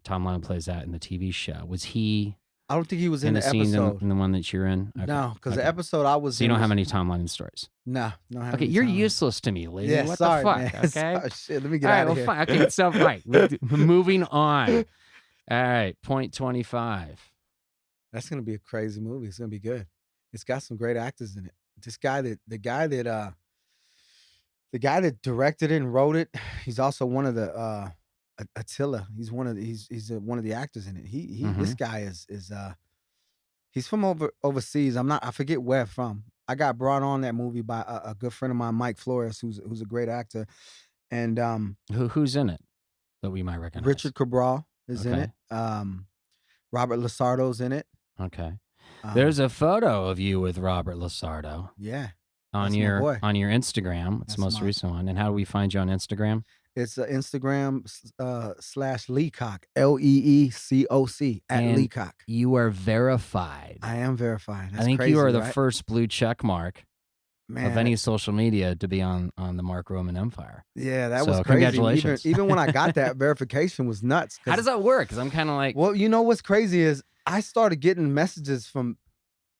Speaker 1: Tom Lennon plays that in the TV show. Was he
Speaker 4: I don't think he was
Speaker 1: in
Speaker 4: in
Speaker 1: the
Speaker 4: the
Speaker 1: scene
Speaker 4: episode.
Speaker 1: in the one that you're in? Okay.
Speaker 4: No, because
Speaker 1: Okay.
Speaker 4: the episode I was
Speaker 1: So you
Speaker 4: in
Speaker 1: don't
Speaker 4: was-
Speaker 1: have any Tom Lennon stories?
Speaker 4: No, don't have
Speaker 1: Okay,
Speaker 4: any
Speaker 1: you're
Speaker 4: time.
Speaker 1: useless to me, lady.
Speaker 4: Yeah,
Speaker 1: What
Speaker 4: sorry,
Speaker 1: the fuck?
Speaker 4: man.
Speaker 1: Okay.
Speaker 4: Sorry, shit, let me get
Speaker 1: All right,
Speaker 4: out of
Speaker 1: well,
Speaker 4: here.
Speaker 1: fine. Okay, so right. Moving on. All right, point 25.
Speaker 4: That's gonna be a crazy movie. It's gonna be good. It's got some great actors in it. The guy that directed it and wrote it, he's also one of the Attila. He's one of the actors in it. This guy is he's from overseas. I forget where from. I got brought on that movie by a good friend of mine, Mike Flores, who's a great actor, and
Speaker 1: Who's in it that we might recognize?
Speaker 4: Richard Cabral is in
Speaker 1: Okay.
Speaker 4: it. Robert Lasardo's in it.
Speaker 1: Okay.
Speaker 4: Um,
Speaker 1: There's a photo of you with Robert Lasardo
Speaker 4: yeah.
Speaker 1: on
Speaker 4: That's my
Speaker 1: your
Speaker 4: boy.
Speaker 1: Instagram. It's
Speaker 4: That's
Speaker 1: the most
Speaker 4: my-
Speaker 1: recent one. And how do we find you on Instagram?
Speaker 4: It's Instagram / Lee Coc, LEECOC at
Speaker 1: And
Speaker 4: Lee Coc.
Speaker 1: You are verified.
Speaker 4: I am verified. That's
Speaker 1: I think
Speaker 4: crazy,
Speaker 1: you are the
Speaker 4: right?
Speaker 1: first blue check mark
Speaker 4: Man,
Speaker 1: of any social media to be on the Mark Roman Empire.
Speaker 4: Yeah, that
Speaker 1: So,
Speaker 4: was crazy.
Speaker 1: congratulations.
Speaker 4: Even when I got that verification was nuts. 'cause-
Speaker 1: How does that work? Because I'm kind of like,
Speaker 4: Well, you know what's crazy is I started getting messages from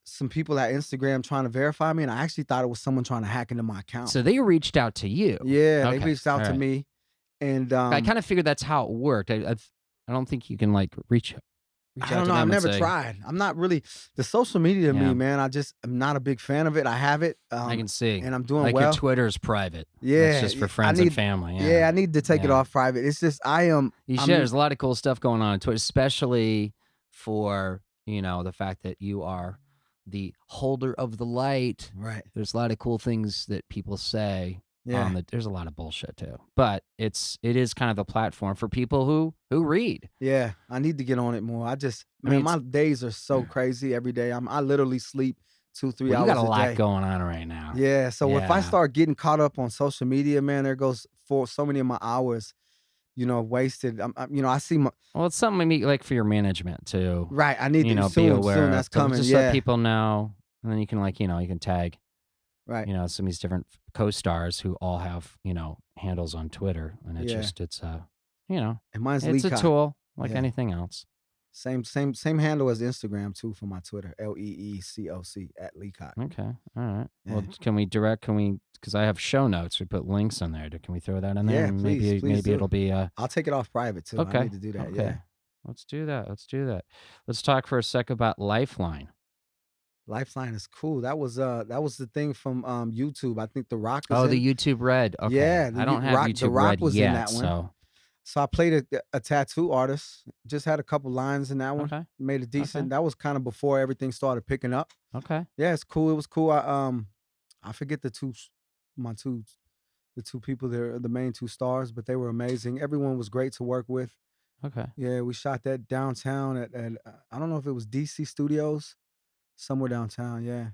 Speaker 4: some people at Instagram trying to verify me, and I actually thought it was someone trying to hack into my account.
Speaker 1: so they reached out to you.
Speaker 4: Yeah,
Speaker 1: Okay,
Speaker 4: they reached out
Speaker 1: all
Speaker 4: to
Speaker 1: right.
Speaker 4: me, and
Speaker 1: I kind of figured that's how it worked. I don't think you can like reach out
Speaker 4: I
Speaker 1: to
Speaker 4: don't know.
Speaker 1: them
Speaker 4: I've
Speaker 1: and
Speaker 4: never
Speaker 1: say,
Speaker 4: tried. I'm not really the social media to
Speaker 1: Yeah.
Speaker 4: me, man. I'm not a big fan of it. I have it,
Speaker 1: I can see.
Speaker 4: and I'm doing
Speaker 1: Like
Speaker 4: well.
Speaker 1: your Twitter's private.
Speaker 4: Yeah,
Speaker 1: It's just for
Speaker 4: I
Speaker 1: friends
Speaker 4: need-
Speaker 1: and family.
Speaker 4: Yeah, I need to take it
Speaker 1: Yeah.
Speaker 4: off private. It's just I am.
Speaker 1: You
Speaker 4: I'm-
Speaker 1: should. There's a lot of cool stuff going on Twitter, especially for, the fact that you are the holder of the light.
Speaker 4: Right.
Speaker 1: There's a lot of cool things that people say.
Speaker 4: Yeah.
Speaker 1: There's a lot of bullshit too, but it is kind of a platform for people who read.
Speaker 4: Yeah. I need to get on it more.
Speaker 1: I
Speaker 4: Man,
Speaker 1: mean,
Speaker 4: my days are so crazy every day. I literally sleep 2-3
Speaker 1: Well,
Speaker 4: hours
Speaker 1: you got a lot
Speaker 4: day.
Speaker 1: going on right now.
Speaker 4: Yeah. So if I
Speaker 1: Yeah.
Speaker 4: start getting caught up on social media, man, there goes for so many of my hours, wasted. I see my
Speaker 1: Well, it's something maybe like for your management too.
Speaker 4: right. I need to
Speaker 1: Be
Speaker 4: soon.
Speaker 1: aware.
Speaker 4: Soon that's
Speaker 1: of,
Speaker 4: coming.
Speaker 1: Just
Speaker 4: Yeah.
Speaker 1: so people know, and then you can you can tag.
Speaker 4: Right.
Speaker 1: Some of these different co-stars who all have, handles on Twitter. And
Speaker 4: Yeah.
Speaker 1: it's
Speaker 4: And mine's Lee
Speaker 1: it's a
Speaker 4: Coc.
Speaker 1: tool like
Speaker 4: Yeah.
Speaker 1: anything else.
Speaker 4: Same handle as Instagram too for my Twitter. LEECOC at Lee Coc.
Speaker 1: Okay. All right. Well,
Speaker 4: Yeah.
Speaker 1: because I have show notes. We put links in there. Can we throw that in there?
Speaker 4: Yeah,
Speaker 1: And
Speaker 4: please
Speaker 1: maybe
Speaker 4: do.
Speaker 1: it'll be,
Speaker 4: I'll take it off private too.
Speaker 1: okay.
Speaker 4: I need to do that.
Speaker 1: Okay.
Speaker 4: Yeah.
Speaker 1: Let's do that. Let's talk for a sec about Lifeline.
Speaker 4: Lifeline is cool. That was the thing from YouTube. I think The Rock was
Speaker 1: Oh,
Speaker 4: in.
Speaker 1: the YouTube Red. Okay.
Speaker 4: Yeah,
Speaker 1: I don't have
Speaker 4: Rock- The
Speaker 1: YouTube
Speaker 4: Rock
Speaker 1: Red
Speaker 4: was in
Speaker 1: yet.
Speaker 4: that one.
Speaker 1: So,
Speaker 4: So I played a tattoo artist. Just had a couple lines in that one.
Speaker 1: okay.
Speaker 4: Made it decent.
Speaker 1: Okay.
Speaker 4: That was kind of before everything started picking up.
Speaker 1: Okay.
Speaker 4: Yeah, it's cool. It was cool. I forget the two people there, the main two stars, but they were amazing. Everyone was great to work with.
Speaker 1: Okay.
Speaker 4: Yeah, we shot that downtown at I don't know if it was DC Studios, somewhere downtown. Yeah,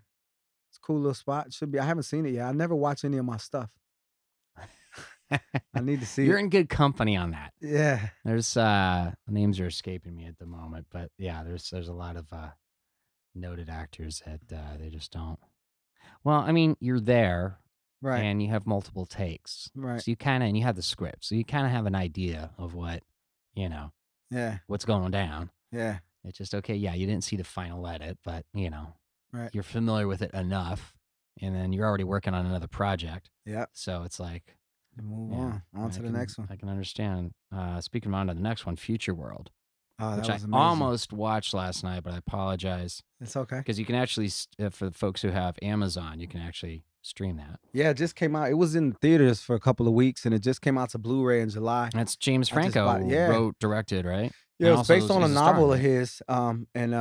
Speaker 4: it's a cool little spot. Should be. I haven't seen it yet. I never watch any of my stuff. I need to see
Speaker 1: You're
Speaker 4: it.
Speaker 1: in good company on that.
Speaker 4: Yeah,
Speaker 1: There's names are escaping me at the moment, but yeah, there's a lot of noted actors that they just don't. Well, I mean, you're there
Speaker 4: right,
Speaker 1: and you have multiple takes.
Speaker 4: right.
Speaker 1: So and you have the script. So you kind of have an idea of what,
Speaker 4: Yeah,
Speaker 1: what's going down.
Speaker 4: yeah,
Speaker 1: It's just okay, yeah, you didn't see the final edit, but
Speaker 4: right.
Speaker 1: you're familiar with it enough, and then you're already working on another project.
Speaker 4: Yep.
Speaker 1: So it's like,
Speaker 4: And move
Speaker 1: yeah,
Speaker 4: on to the next one.
Speaker 1: I can understand. Speaking on to the next one, Future World,
Speaker 4: Oh,
Speaker 1: which
Speaker 4: that
Speaker 1: I
Speaker 4: was amazing.
Speaker 1: almost watched last night, but I apologize
Speaker 4: It's okay.
Speaker 1: because you can actually, for the folks who have Amazon, you can actually stream that.
Speaker 4: Yeah, it just came out. It was in theaters for a couple of weeks, and it just came out to Blu-ray in July.
Speaker 1: That's James
Speaker 4: I just
Speaker 1: Franco
Speaker 4: bought it, yeah.
Speaker 1: wrote, directed, right?
Speaker 4: Yeah,
Speaker 1: And
Speaker 4: it was
Speaker 1: also
Speaker 4: based on a
Speaker 1: he's star in
Speaker 4: novel of
Speaker 1: it.
Speaker 4: his. And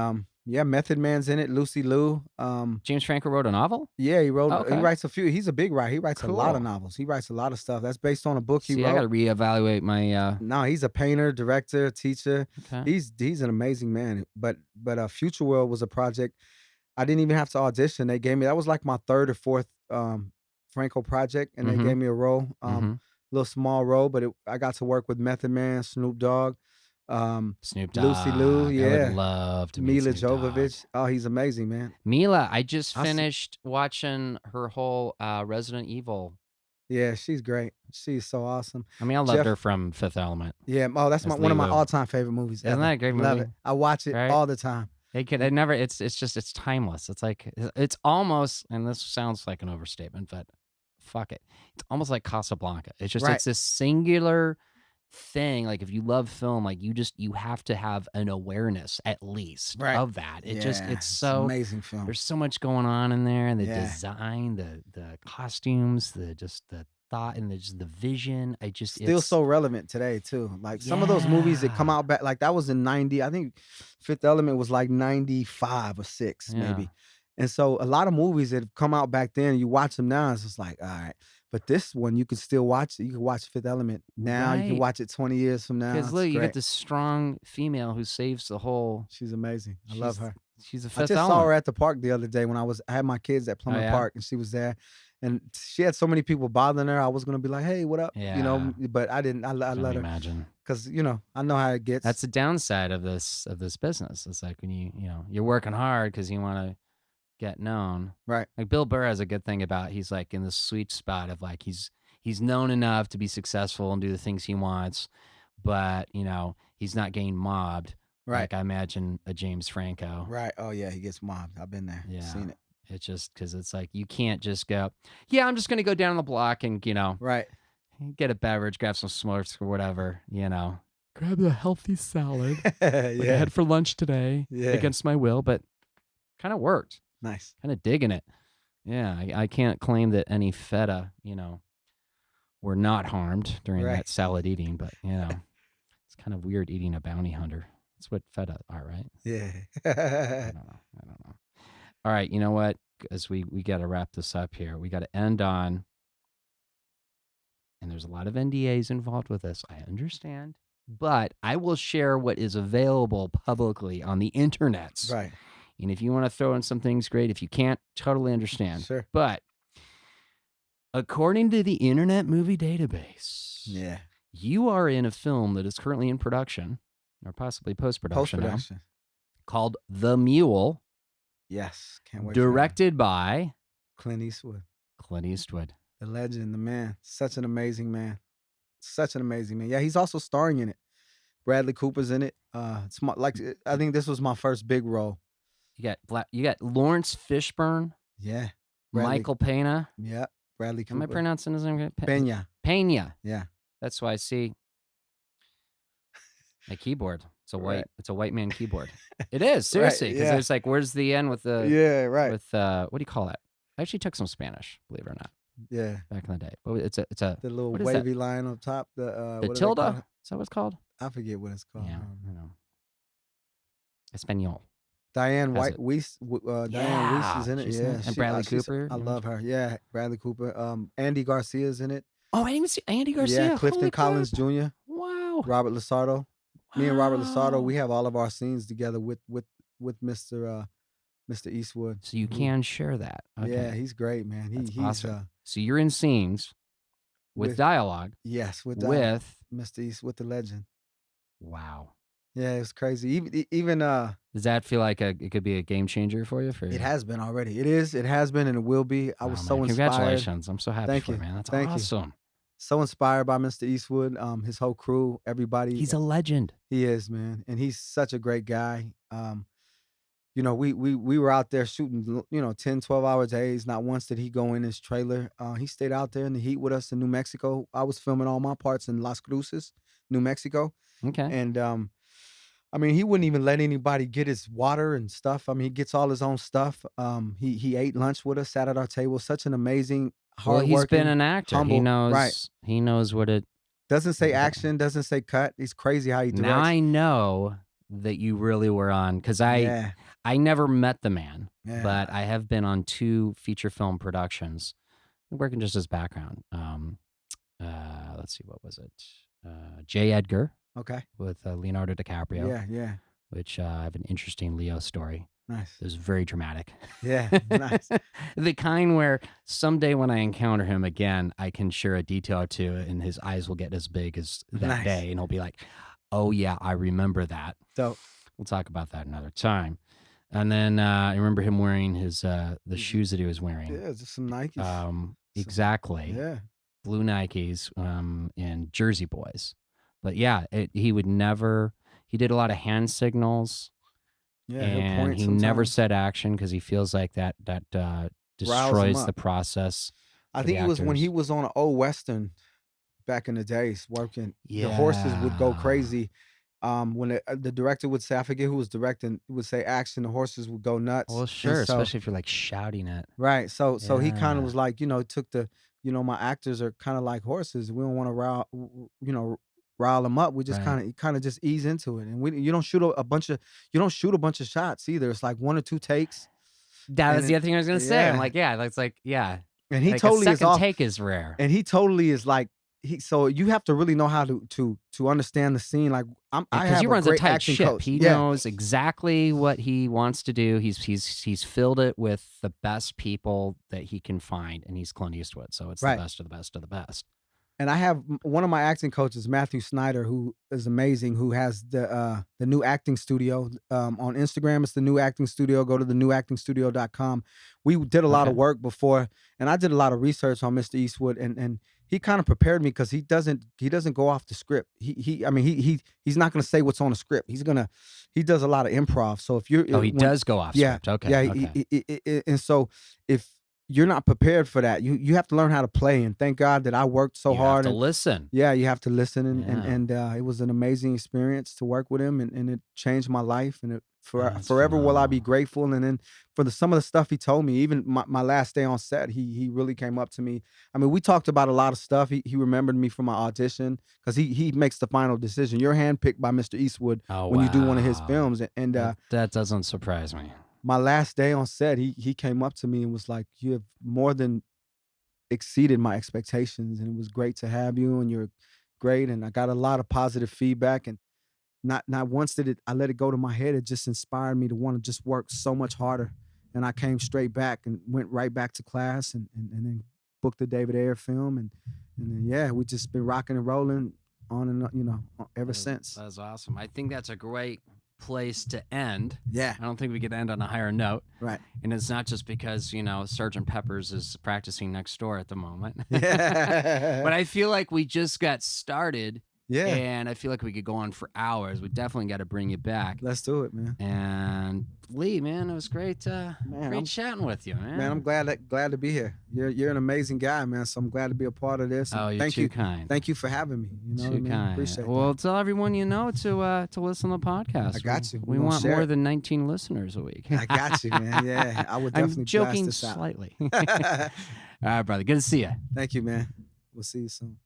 Speaker 4: Yeah, Method Man's in it. Lucy Liu.
Speaker 1: James Franco wrote a novel?
Speaker 4: Yeah, he wrote. He
Speaker 1: Okay.
Speaker 4: writes a few. He's a big writer. He writes a lot of
Speaker 1: Cool.
Speaker 4: novels. He writes a lot of stuff. That's based on a book he
Speaker 1: See, I got
Speaker 4: wrote.
Speaker 1: to reevaluate my.
Speaker 4: No, he's a painter, director, teacher.
Speaker 1: Okay.
Speaker 4: He's an amazing man. But Future World was a project I didn't even have to audition. They gave me that was like my third or fourth Franco project, and they
Speaker 1: Mhm.
Speaker 4: gave me a role,
Speaker 1: Mhm.
Speaker 4: little small role, but I got to work with Method Man, Snoop Dogg,
Speaker 1: Snoop Dogg.
Speaker 4: Lucy Liu,
Speaker 1: I
Speaker 4: yeah,
Speaker 1: would love to meet
Speaker 4: Mila
Speaker 1: Snoop Dogg.
Speaker 4: Jovovich. Oh, he's amazing, man.
Speaker 1: Mila, I just
Speaker 4: I see-
Speaker 1: finished watching her whole Resident Evil.
Speaker 4: Yeah, she's great. She's so awesome.
Speaker 1: I mean, I loved
Speaker 4: Jeff-
Speaker 1: her from Fifth Element.
Speaker 4: Yeah, that's
Speaker 1: As
Speaker 4: one of my
Speaker 1: Lilo.
Speaker 4: all-time favorite movies.
Speaker 1: Isn't
Speaker 4: ever.
Speaker 1: that a great
Speaker 4: Love
Speaker 1: movie?
Speaker 4: it. I watch it
Speaker 1: Right?
Speaker 4: all the time.
Speaker 1: It never. It's just it's timeless. It's like it's almost, and this sounds like an overstatement, but fuck it. It's almost like Casablanca. It's just
Speaker 4: Right.
Speaker 1: it's this singular thing. Like if you love film, like you have to have an awareness at least
Speaker 4: Right.
Speaker 1: of that. It just
Speaker 4: Yeah,
Speaker 1: it's so
Speaker 4: amazing film.
Speaker 1: there's so much going on in there, and the
Speaker 4: Yeah.
Speaker 1: design, the costumes, the thought, and the vision.
Speaker 4: Still
Speaker 1: it's
Speaker 4: so relevant today too. Like some of those movies that come
Speaker 1: Yeah.
Speaker 4: out back, like that was in 90. I think Fifth Element was like 95 or 6
Speaker 1: Yeah.
Speaker 4: maybe. And so a lot of movies that have come out back then, you watch them now, it's just like, all right. But this one, you can still watch it. You can watch Fifth Element now. You can
Speaker 1: Right.
Speaker 4: watch it 20 years from now.
Speaker 1: Because
Speaker 4: It's
Speaker 1: look, you
Speaker 4: great.
Speaker 1: get this strong female who saves the whole.
Speaker 4: She's amazing. I love
Speaker 1: she's-
Speaker 4: her.
Speaker 1: She's a
Speaker 4: I
Speaker 1: Fifth
Speaker 4: just
Speaker 1: Element.
Speaker 4: saw her at the park the other day when I had my kids at Plymouth
Speaker 1: yeah?
Speaker 4: Park, and she was there. And she had so many people bothering her. I was gonna be like, "Hey, what up?" You know, but I didn't. I
Speaker 1: Can
Speaker 4: let
Speaker 1: only
Speaker 4: her
Speaker 1: imagine.
Speaker 4: because I know how it gets.
Speaker 1: That's the downside of this business. It's like when you're working hard because you want to get known.
Speaker 4: right.
Speaker 1: Like Bill Burr has a good thing about he's like in the sweet spot of like he's known enough to be successful and do the things he wants, but he's not getting mobbed.
Speaker 4: Right.
Speaker 1: Like I imagine a James Franco.
Speaker 4: Right. Oh yeah, he gets mobbed. I've been there.
Speaker 1: Yeah.
Speaker 4: Seen it.
Speaker 1: It's just because it's like you can't just go, yeah, I'm just gonna go down the block and
Speaker 4: Right.
Speaker 1: get a beverage, grab some smokes or whatever.
Speaker 2: Grab a healthy salad. Like I
Speaker 4: yeah.
Speaker 2: had for lunch today
Speaker 4: Yeah.
Speaker 2: against my will, but
Speaker 1: Kind of worked.
Speaker 4: Nice.
Speaker 1: Kind of digging it. Yeah, I can't claim that any feta, were not harmed during
Speaker 4: Right.
Speaker 1: that salad eating, but it's kind of weird eating a bounty hunter. That's what feta are, right?
Speaker 4: Yeah.
Speaker 1: I don't know. All right, you know what? As we got to wrap this up here. We got to end on, and there's a lot of NDAs involved with this. I understand, but I will share what is available publicly on the internets.
Speaker 4: Right.
Speaker 1: And if you want to throw in some things, great. If you can't, totally understand.
Speaker 4: Sure.
Speaker 1: But according to the Internet Movie Database,
Speaker 4: Yeah.
Speaker 1: you are in a film that is currently in production, or possibly post-production now,
Speaker 4: Post-production.
Speaker 1: called The Mule,
Speaker 4: Yes. Can't wait. for that.
Speaker 1: directed by
Speaker 4: Clint Eastwood.
Speaker 1: Clint Eastwood.
Speaker 4: The legend, the man. Such an amazing man. Such an amazing man. Yeah, he's also starring in it. Bradley Cooper's in it. It's I think this was my first big role.
Speaker 1: You got Lawrence Fishburne,
Speaker 4: Yeah. Bradley,
Speaker 1: Michael Pena.
Speaker 4: Yeah. Bradley Cooper.
Speaker 1: Am I pronouncing his name right?
Speaker 4: Pena.
Speaker 1: Pena.
Speaker 4: Yeah.
Speaker 1: That's why I see a keyboard. It's a white.
Speaker 4: Right.
Speaker 1: It's a white man keyboard. It is seriously because
Speaker 4: yeah.
Speaker 1: it's like, where's the end with the
Speaker 4: Yeah. Right.
Speaker 1: with what do you call that? I actually took some Spanish, believe it or not,
Speaker 4: Yeah.
Speaker 1: back in the day. But it's a
Speaker 4: The little
Speaker 1: what is that?
Speaker 4: wavy line on top. The
Speaker 1: the
Speaker 4: what do they
Speaker 1: tilde.
Speaker 4: call
Speaker 1: Is
Speaker 4: it?
Speaker 1: that what it's called?
Speaker 4: I forget what it's called.
Speaker 1: Yeah, I know. Espanol.
Speaker 4: Diane
Speaker 1: Has
Speaker 4: White
Speaker 1: it.
Speaker 4: Weiss. Diane Weiss is in it.
Speaker 1: she's in
Speaker 4: Yeah.
Speaker 1: it. And Bradley Cooper,
Speaker 4: I
Speaker 1: you
Speaker 4: love her. Yeah. Bradley Cooper. Andy Garcia's in it.
Speaker 1: Oh, I didn't even see Andy Garcia.
Speaker 4: Yeah. Clifton
Speaker 1: Holy
Speaker 4: Collins
Speaker 1: crap.
Speaker 4: Jr.
Speaker 1: Wow.
Speaker 4: Robert Lasardo. Me and Robert Lasardo,
Speaker 1: Wow.
Speaker 4: we have all of our scenes together with Mr. Eastwood.
Speaker 1: So you
Speaker 4: We-
Speaker 1: can share that. Okay.
Speaker 4: Yeah, he's great, man.
Speaker 1: That's
Speaker 4: He's
Speaker 1: awesome. So you're in scenes with dialogue
Speaker 4: yes, with Mr. East, with the legend.
Speaker 1: wow.
Speaker 4: Yeah, it's crazy. Even
Speaker 1: Does that feel like it could be a game changer for you?
Speaker 4: it has been already. It is. It has been, and it will be. I was
Speaker 1: Wow,
Speaker 4: so
Speaker 1: man.
Speaker 4: inspired.
Speaker 1: Congratulations. I'm so happy
Speaker 4: Thank
Speaker 1: for you,
Speaker 4: you.
Speaker 1: man. That's
Speaker 4: Thank you.
Speaker 1: awesome.
Speaker 4: So inspired by Mr. Eastwood, his whole crew, everybody.
Speaker 1: He's a legend.
Speaker 4: He is, man, and he's such a great guy. We were out there shooting, 10, 12-hour days. Not once did he go in his trailer. He stayed out there in the heat with us in New Mexico. I was filming all my parts in Las Cruces, New Mexico.
Speaker 1: Okay.
Speaker 4: And he wouldn't even let anybody get his water and stuff. He gets all his own stuff. He ate lunch with us, sat at our table. Such an amazing,
Speaker 1: Well,
Speaker 4: hardworking.
Speaker 1: he's been an actor.
Speaker 4: humble,
Speaker 1: He knows.
Speaker 4: right.
Speaker 1: He knows what it.
Speaker 4: Doesn't say
Speaker 1: Yeah.
Speaker 4: action, doesn't say cut. He's crazy how he directs.
Speaker 1: Now I know that you really were on because
Speaker 4: Yeah.
Speaker 1: I never met the man,
Speaker 4: Yeah.
Speaker 1: but I have been on 2 feature film productions, working just as background. Let's see, what was it? J. Edgar
Speaker 4: Okay.
Speaker 1: with Leonardo DiCaprio,
Speaker 4: Yeah, yeah.
Speaker 1: which I have an interesting Leo story.
Speaker 4: Nice.
Speaker 1: It was very dramatic.
Speaker 4: Yeah, nice.
Speaker 1: The kind where someday when I encounter him again, I can share a detail or two, and his eyes will get as big as that
Speaker 4: Nice.
Speaker 1: day, and he'll be like, "Oh yeah, I remember that."
Speaker 4: So
Speaker 1: We'll talk about that another time. And then I remember him wearing his the shoes that he was wearing.
Speaker 4: yeah, just some Nikes.
Speaker 1: Exactly.
Speaker 4: Yeah.
Speaker 1: Blue Nikes and Jersey Boys. But yeah, he would never. He did a lot of hand signals.
Speaker 4: Yeah, he'll
Speaker 1: And
Speaker 4: point
Speaker 1: he never
Speaker 4: sometimes.
Speaker 1: said action because he feels like that destroys the
Speaker 4: up.
Speaker 1: process.
Speaker 4: I
Speaker 1: for
Speaker 4: think
Speaker 1: the
Speaker 4: it was when
Speaker 1: actors.
Speaker 4: he was on an old Western back in the days working. The horses would go
Speaker 1: Yeah.
Speaker 4: crazy. When the director would say, I forget who was directing, would say action, the horses would go nuts.
Speaker 1: Well,
Speaker 4: And
Speaker 1: sure,
Speaker 4: so,
Speaker 1: especially if you're like shouting it.
Speaker 4: right. So he kind
Speaker 1: Yeah.
Speaker 4: of was like, took the, my actors are kind of like horses. We don't want to rile them up. We just
Speaker 1: Right.
Speaker 4: kind of just ease into it. And you don't shoot a bunch of shots either. It's like 1 or 2 takes.
Speaker 1: That was
Speaker 4: And
Speaker 1: the
Speaker 4: it-
Speaker 1: other thing I was gonna say. I'm
Speaker 4: yeah.
Speaker 1: like, yeah, that's like, yeah.
Speaker 4: And he
Speaker 1: Like
Speaker 4: totally
Speaker 1: a
Speaker 4: is
Speaker 1: second
Speaker 4: off.
Speaker 1: take is rare.
Speaker 4: And he totally is like so you have to really know how to understand the scene. Like I
Speaker 1: Because
Speaker 4: have
Speaker 1: he
Speaker 4: a
Speaker 1: runs a
Speaker 4: great
Speaker 1: tight
Speaker 4: action
Speaker 1: ship.
Speaker 4: coach.
Speaker 1: He
Speaker 4: Yeah.
Speaker 1: knows exactly what he wants to do. He's filled it with the best people that he can find, and he's Clint Eastwood. So it's
Speaker 4: Right.
Speaker 1: the best of the best of the best.
Speaker 4: And I have one of my acting coaches, Matthew Snyder, who is amazing, who has the new acting studio. On Instagram, it's the new acting studio. Go to thenewactingstudio.com. We did a lot of
Speaker 1: Okay.
Speaker 4: work before, and I did a lot of research on Mr. Eastwood, and he kind of prepared me because he doesn't go off the script. He's not gonna say what's on the script. He does a lot of improv. So if you're
Speaker 1: He does go off
Speaker 4: yeah,
Speaker 1: script. Okay.
Speaker 4: yeah,
Speaker 1: Okay.
Speaker 4: and so if you're not prepared for that, you have to learn how to play. And thank God that I worked so
Speaker 1: You have
Speaker 4: hard.
Speaker 1: to
Speaker 4: And
Speaker 1: listen.
Speaker 4: yeah, you have to listen,
Speaker 1: Yeah.
Speaker 4: and it was an amazing experience to work with him, and it changed my life, and
Speaker 1: That's
Speaker 4: forever will I be
Speaker 1: phenomenal.
Speaker 4: grateful. And then for some of the stuff he told me, even my last day on set, he really came up to me. I mean, we talked about a lot of stuff. He remembered me from my audition because he makes the final decision. You're handpicked by Mr. Eastwood
Speaker 1: Oh,
Speaker 4: when you do one of his
Speaker 1: wow.
Speaker 4: films, and
Speaker 1: That doesn't surprise me.
Speaker 4: my last day on set, he came up to me and was like, "You have more than exceeded my expectations, and it was great to have you, and you're great." And I got a lot of positive feedback, and not once did I let it go to my head. It just inspired me to want to just work so much harder. And I came straight back and went right back to class, and then booked the David Ayer film, and then yeah, we just been rocking and rolling on and ever since.
Speaker 1: That's awesome. I think that's a great place to end.
Speaker 4: Yeah,
Speaker 1: I don't think we could end on a higher note.
Speaker 4: right.
Speaker 1: And it's not just because, Sergeant Pepper's is practicing next door at the moment.
Speaker 4: Yeah,
Speaker 1: But I feel like we just got started,
Speaker 4: yeah.
Speaker 1: and I feel like we could go on for hours. We definitely got to bring you back.
Speaker 4: Let's do it, man.
Speaker 1: And Lee, man, it was great
Speaker 4: Man,
Speaker 1: great chatting with you, man.
Speaker 4: Man, I'm glad to be here. You're an amazing guy, man. So I'm glad to be a part of this. And
Speaker 1: Oh, you're
Speaker 4: thank
Speaker 1: too
Speaker 4: you,
Speaker 1: kind.
Speaker 4: thank you for having me. You know what I
Speaker 1: Too
Speaker 4: mean?
Speaker 1: kind.
Speaker 4: Appreciate
Speaker 1: Well,
Speaker 4: that.
Speaker 1: tell everyone you know to listen to the podcast.
Speaker 4: I got you.
Speaker 1: We
Speaker 4: We're gonna
Speaker 1: want
Speaker 4: share
Speaker 1: more
Speaker 4: it.
Speaker 1: than 19 listeners a week.
Speaker 4: I got you, man. Yeah, I would definitely
Speaker 1: I'm joking
Speaker 4: blast this out.
Speaker 1: slightly. All right, brother. Good to see you.
Speaker 4: Thank you, man. We'll see you soon.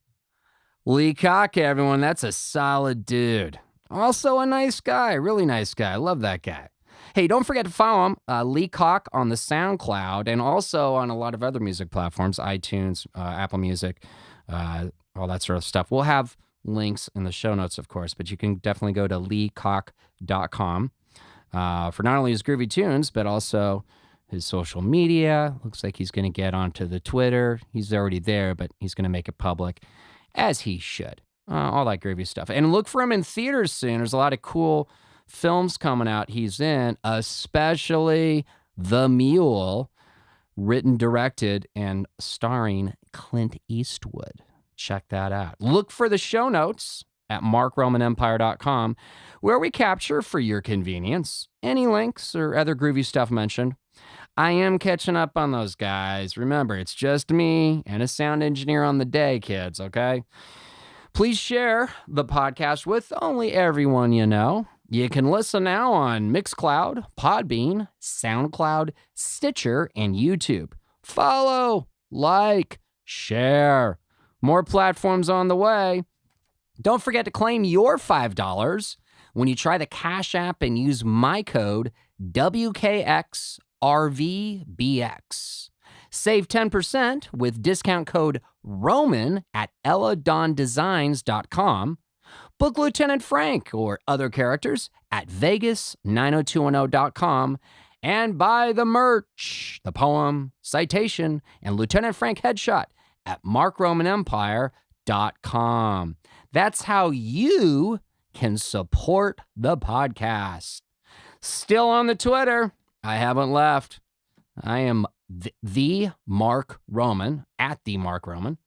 Speaker 1: Lee Coc, everyone. That's a solid dude. Also a nice guy. Really nice guy. I love that guy. Hey, don't forget to follow him, Lee Coc, on the SoundCloud, and also on a lot of other music platforms, iTunes, Apple Music, all that sort of stuff. We'll have links in the show notes, of course, but you can definitely go to leecoc.com for not only his groovy tunes, but also his social media. Looks like he's going to get onto the Twitter. He's already there, but he's going to make it public, as he should. All that groovy stuff. And look for him in theaters soon. There's a lot of cool films coming out he's in, especially The Mule, written, directed, and starring Clint Eastwood. Check that out. Look for the show notes at markromanempire.com, where we capture, for your convenience, any links or other groovy stuff mentioned. I am catching up on those guys. Remember, it's just me and a sound engineer on the day, kids, okay? Please share the podcast with only everyone you know. You can listen now on Mixcloud, Podbean, SoundCloud, Stitcher, and YouTube. Follow, like, share. More platforms on the way. Don't forget to claim your $5 when you try the Cash App and use my code WKXRVBX. Save 10% with discount code ROMAN at elladondesigns.com. Book Lieutenant Frank or other characters at vegas90210.com and buy the merch, the poem, citation, and Lieutenant Frank headshot at markromanempire.com. That's how you can support the podcast. Still on the Twitter. I haven't left. I am the Mark Roman, at the Mark Roman.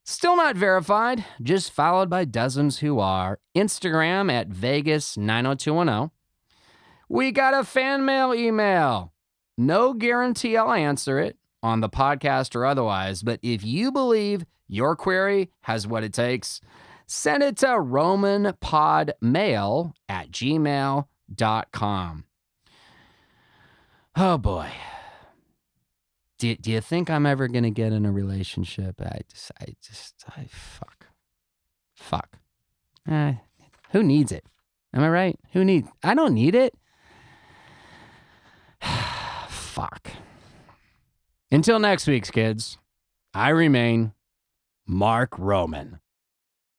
Speaker 1: Still not verified, just followed by dozens who are. Instagram at Vegas90210. We got a fan mail email. No guarantee I'll answer it on the podcast or otherwise, but if you believe your query has what it takes, send it to romanpodmail@gmail.com. Oh boy. Do you think I'm ever going to get in a relationship? Fuck. Who needs it? Am I right? I don't need it. Fuck. Until next week's kids, I remain Mark Roman.